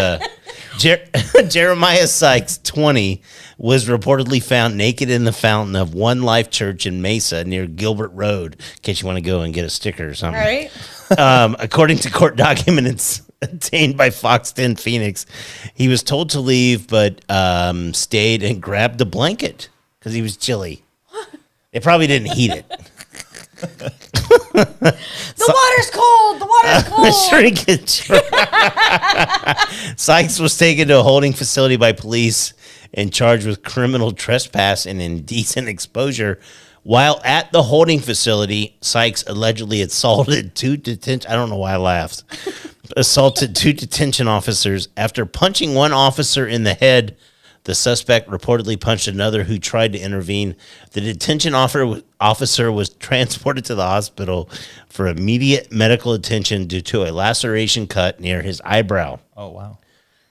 Jeremiah Sykes, 20, was reportedly found naked in the fountain of One Life Church in Mesa near Gilbert Road, in case you want to go and get a sticker or
All
something.
right.
According to court documents obtained by Fox 10 Phoenix, he was told to leave, but stayed and grabbed a blanket because he was chilly. They probably didn't heat it.
The water's cold. The water's cold.
Shrinkage. Sykes was taken to a holding facility by police and charged with criminal trespass and indecent exposure. While at the holding facility, Sykes allegedly assaulted two detention. I don't know why I laughed. Assaulted 2 detention officers after punching one officer in the head. The suspect reportedly punched another who tried to intervene. The detention officer was transported to the hospital for immediate medical attention due to a laceration cut near his eyebrow.
Oh, wow.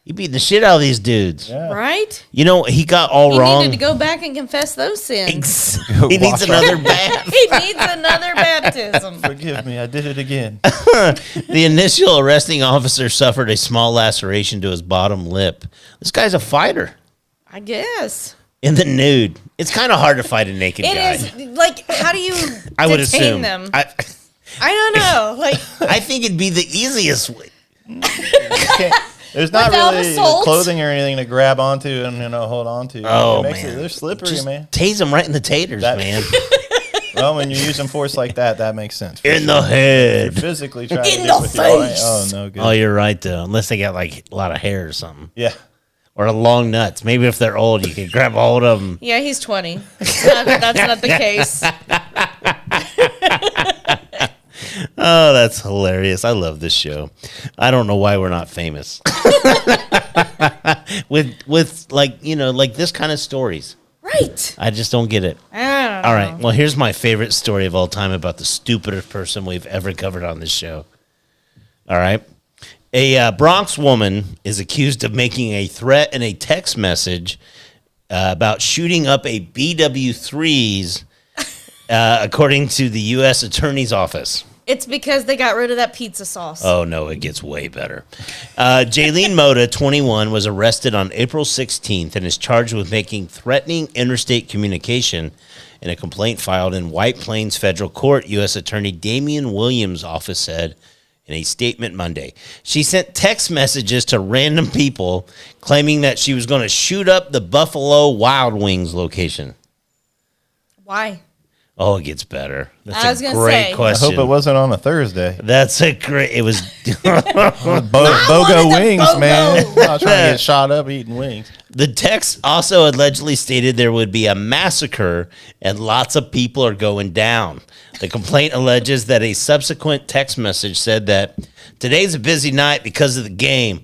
He beat the shit out of these dudes.
Right?
You know, he got all
He
wrong.
needed to go back and confess those sins.
He needs another bath.
He needs another baptism.
Forgive me. I did it again.
The initial arresting officer suffered a small laceration to his bottom lip. This guy's a fighter.
I guess.
in the nude. It's kind of hard to fight a naked
It
guy.
is like, how do you
I would
detain
assume.
them?
I
don't know. Like,
think it'd be the easiest way.
There's not
Without
really
assault?
clothing or anything to grab onto and hold on to.
Oh,
it makes
man.
they're slippery,
Just
man.
tase them right in the taters,
That-
man.
Well, when you're using force like that makes sense.
In the head.
Physically trying
In
to
the
get with your
face.
Oh no, good.
Oh, you're right though. Unless they got like a lot of hair or something,
Yeah.
or long nuts. Maybe if they're old, you can grab hold of them.
yeah, he's 20. That's not the case.
Oh, that's hilarious. I love this show. I don't know why we're not famous. with like, like this kind of stories.
Right.
I just don't get it.
I don't know.
All right. Well, here's my favorite story of all time about the stupidest person we've ever covered on this show. All right. A Bronx woman is accused of making a threat in a text message about shooting up a BW3s, according to the U.S. Attorney's Office.
It's because they got rid of that pizza sauce.
Oh, no, it gets way better. Jaylene Mota, 21, was arrested on April 16th and is charged with making threatening interstate communication in a complaint filed in White Plains Federal Court, U.S. Attorney Damian Williams' office said in a statement Monday. She sent text messages to random people claiming that she was going to shoot up the Buffalo Wild Wings location.
Why?
Oh, it gets better. That's
I was
a
gonna
great
say.
I
question.
hope it wasn't on a Thursday.
That's a great. It was.
BOGO
wanted the
wings,
BOGO.
man. I'm not trying to get shot up eating wings.
The text also allegedly stated there would be a massacre and lots of people are going down. The complaint alleges that a subsequent text message said that today's a busy night because of the game.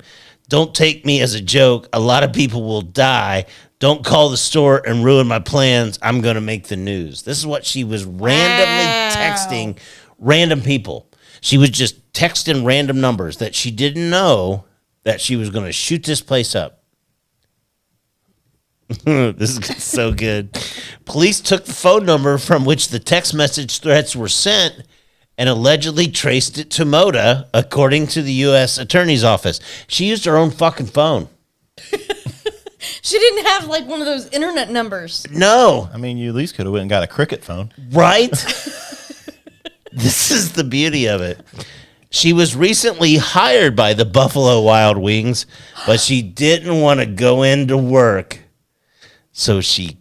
Don't take me as a joke. A lot of people will die. Don't call the store and ruin my plans. I'm going to make the news. This is what she was randomly texting random people. She was just texting random numbers that she didn't know that she was going to shoot this place up. This is so good. Police took the phone number from which the text message threats were sent and allegedly traced it to Mota, according to the U.S. Attorney's Office. She used her own fucking phone.
She didn't have like one of those internet numbers.
No,
I mean, you at least could have went and got a cricket phone.
right? This is the beauty of it. She was recently hired by the Buffalo Wild Wings, but she didn't want to go into work. So she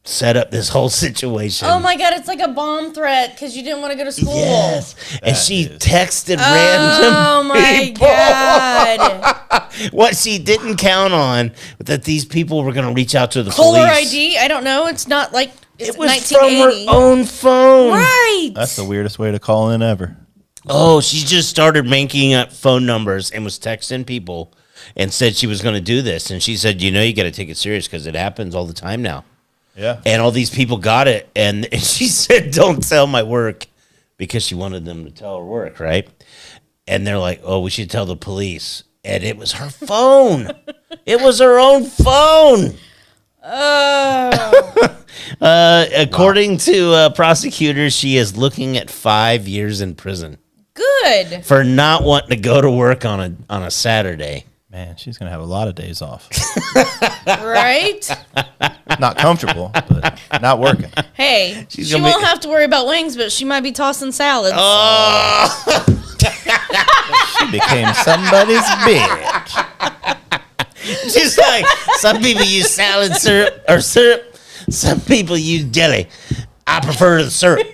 set up this whole situation.
Oh my God, it's like a bomb threat because you didn't want to go to school.
Yes. And she
is-
texted
Oh
random
my
people.
God.
What she didn't count on that these people were going to reach out to the
Caller
police.
ID? I don't know. It's not like it's
It was from her
1980.
own phone.
Right.
That's the weirdest way to call in ever.
Oh, she just started making up phone numbers and was texting people and said she was going to do this. And she said, you got to take it serious because it happens all the time now.
Yeah.
And all these people got it. And she said, don't tell my work, because she wanted them to tell her work, right? And they're like, oh, we should tell the police. And it was her phone. It was her own phone.
Oh.
According to prosecutors, she is looking at 5 years in prison
Good.
for not wanting to go to work on a Saturday.
Man, she's going to have a lot of days off.
Right?
Not comfortable, but not working.
Hey,
She's
she
gonna
won't
be-
have to worry about wings, but she might be tossing salads.
Oh,
She became somebody's bitch.
just like some people use salad syrup or syrup, some people use jelly. I prefer the syrup.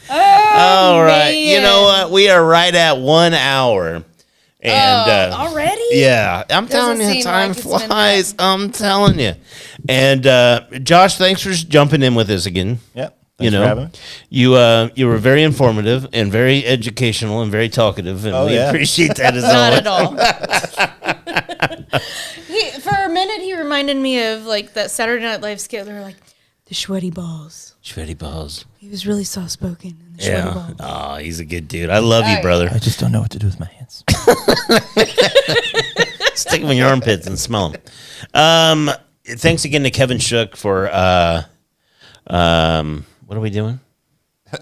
All right, you know what? We are right at 1 hour, and
Already?
yeah, I'm telling you,
seem
time
like it's been
flies. I'm telling you. And Josh, thanks for jumping in with us again.
Yep.
You
Thanks for having
know,
me.
you were very informative and very educational and very talkative, and
Oh,
we
yeah.
appreciate that as
Not
always.
at all. For a minute, he reminded me of like that Saturday Night Live skit. They're like, the sweaty balls.
Sweaty balls.
He was really soft spoken. And the sweaty
Yeah.
balls.
Oh, he's a good dude. I love you,
Hey.
brother.
I just don't know what to do with my hands.
Stick them in your armpits and smell them. Thanks again to Kevin Shook for what are we doing?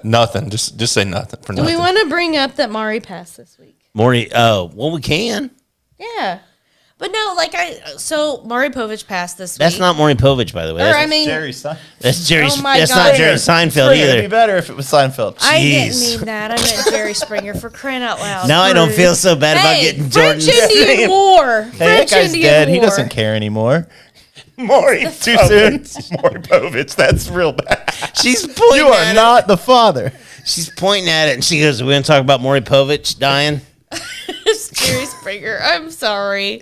Nothing. Just say nothing for
Do
nothing.
we want to bring up that Mari passed this week?
Maury. Oh, well, we can.
Yeah. But no, like so Maury Povich passed this
That's
week.
not Maury Povich, by the way.
Or,
That's,
I mean,
Jerry Seinfeld.
that's Jerry.
Oh my
That's
God.
not Jerry Seinfeld
It'd be
either.
better if it was Seinfeld.
I didn't
Jeez.
mean that. I meant Jerry Springer for crying out loud.
Now I don't feel so bad about
Hey,
getting Jordan.
French Indian War.
Hey, that
French
guy's
Indian
dead.
War.
He doesn't care anymore.
Maury
Too soon. Maury Povich. That's real bad.
She's pointing.
You
at
are
it.
not the father.
She's pointing at it, and she goes, "We're going to talk about Maury Povich dying."
It's Jerry Springer. I'm sorry.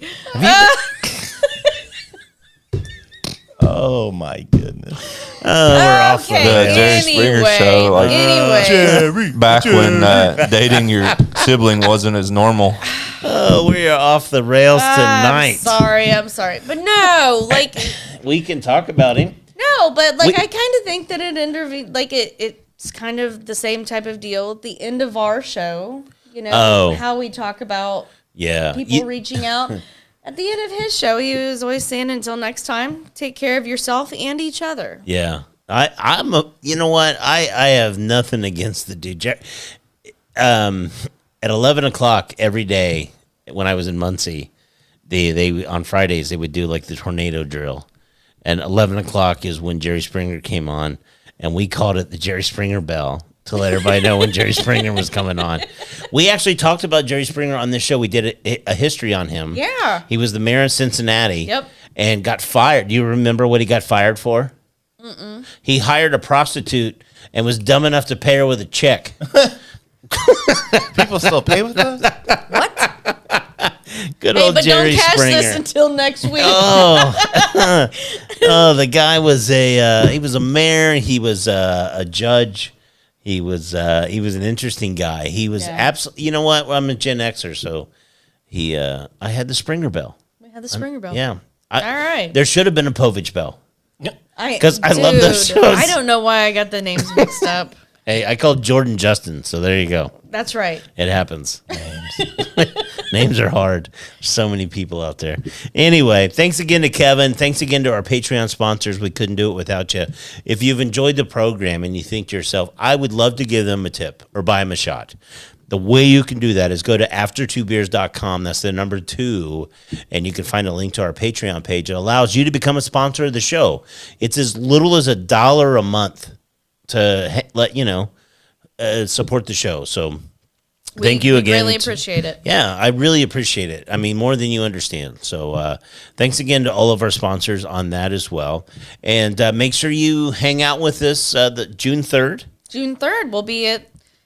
Oh my goodness.
Oh, we're off.
Okay.
The Jerry Springer show, like,
anyway.
Back when dating your sibling wasn't as normal.
Oh, we are off the rails tonight.
I'm sorry. But no, like,
We can talk about him.
no, but like,
We-
I kind of think that it's kind of the same type of deal at the end of our show. You know,
Oh.
how we talk about
Yeah.
people
You-
reaching out. At the end of his show, he was always saying, until next time, take care of yourself and each other.
Yeah. I'm a, you know what? I have nothing against the dude. At 11 o'clock every day when I was in Muncie, they on Fridays, they would do like the tornado drill. And 11 o'clock is when Jerry Springer came on, and we called it the Jerry Springer bell to let everybody know when Jerry Springer was coming on. We actually talked about Jerry Springer on this show. We did a history on him.
Yeah.
He was the mayor of Cincinnati.
Yep.
And got fired. Do you remember what he got fired for? Mm-mm. He hired a prostitute and was dumb enough to pay her with a check.
People still pay with us?
Good
Hey,
old
but
Jerry
don't cash
Springer.
this until next week.
Oh, the guy was he was a mayor. He was a judge. He was an interesting guy. He was
Yeah.
absolutely. You know what? I'm a Gen Xer, so I had the Springer bell.
We had the Springer bell.
Yeah.
All right.
There should have been a Povich bell. 'Cause I
Dude,
love those shows.
I don't know why I got the names mixed up.
Hey, I called Jordan Justin, so there you go.
That's right.
It happens. Names are hard. There's so many people out there. Anyway, thanks again to Kevin. Thanks again to our Patreon sponsors. We couldn't do it without you. If you've enjoyed the program and you think to yourself, I would love to give them a tip or buy them a shot. The way you can do that is go to after2beers.com. That's the number 2. And you can find a link to our Patreon page. It allows you to become a sponsor of the show. It's as little as $1 a month to let you know, support the show. So thank you
We
again.
really appreciate it.
Yeah, I really appreciate it. I mean, more than you understand. So thanks again to all of our sponsors on that as well. And make sure you hang out with us the June 3rd,
June 3rd, we'll be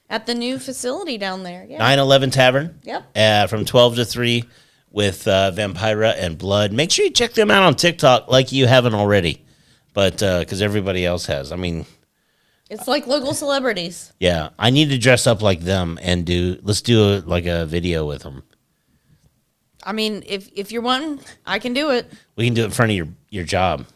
at the new facility down there. Yeah.
911 Tavern.
Yep.
From 12 to 3 with Vampira and Blood. Make sure you check them out on TikTok like you haven't already. But because everybody else has. I mean,
It's like local celebrities.
yeah, I need to dress up like them and let's do a video with them.
I mean, if you're wanting, I can do it.
We can do it in front of your job.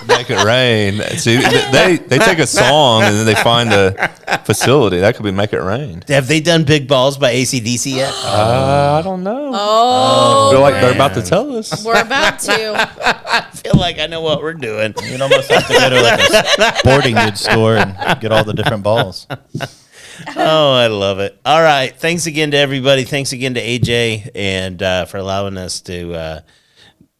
Make it rain. See, they take a song and then they find a facility. That could be Make It Rain.
Have they done Big Balls by AC/DC yet?
I don't know.
Oh,
They're like they're about to tell us.
we're about to.
I feel like I know what we're doing.
You'd almost have to go to like a sporting goods store and get all the different balls.
Oh, I love it. All right. Thanks again to everybody. Thanks again to AJ and for allowing us to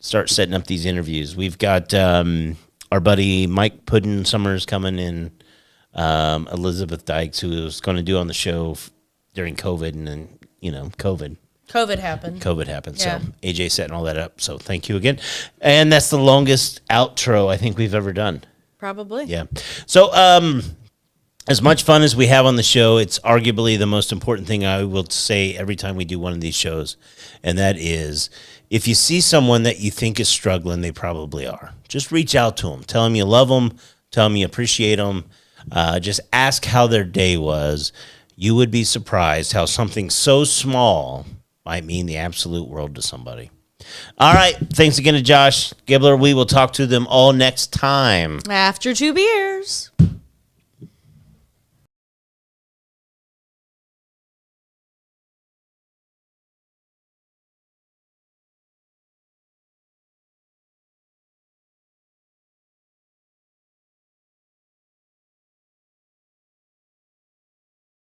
start setting up these interviews. We've got our buddy Mike Puddin Summers coming in, Elizabeth Dykes, who was going to do on the show during COVID, and then, COVID happened.
Yeah.
So AJ setting all that up. So thank you again. And that's the longest outro I think we've ever done.
Probably.
Yeah. So, as much fun as we have on the show, it's arguably the most important thing I will say every time we do one of these shows. And that is, if you see someone that you think is struggling, they probably are. Just reach out to them. Tell them you love them. Tell them you appreciate them. Just ask how their day was. You would be surprised how something so small might mean the absolute world to somebody. All right. Thanks again to Josh Gibbler. We will talk to them all next time.
After 2 beers.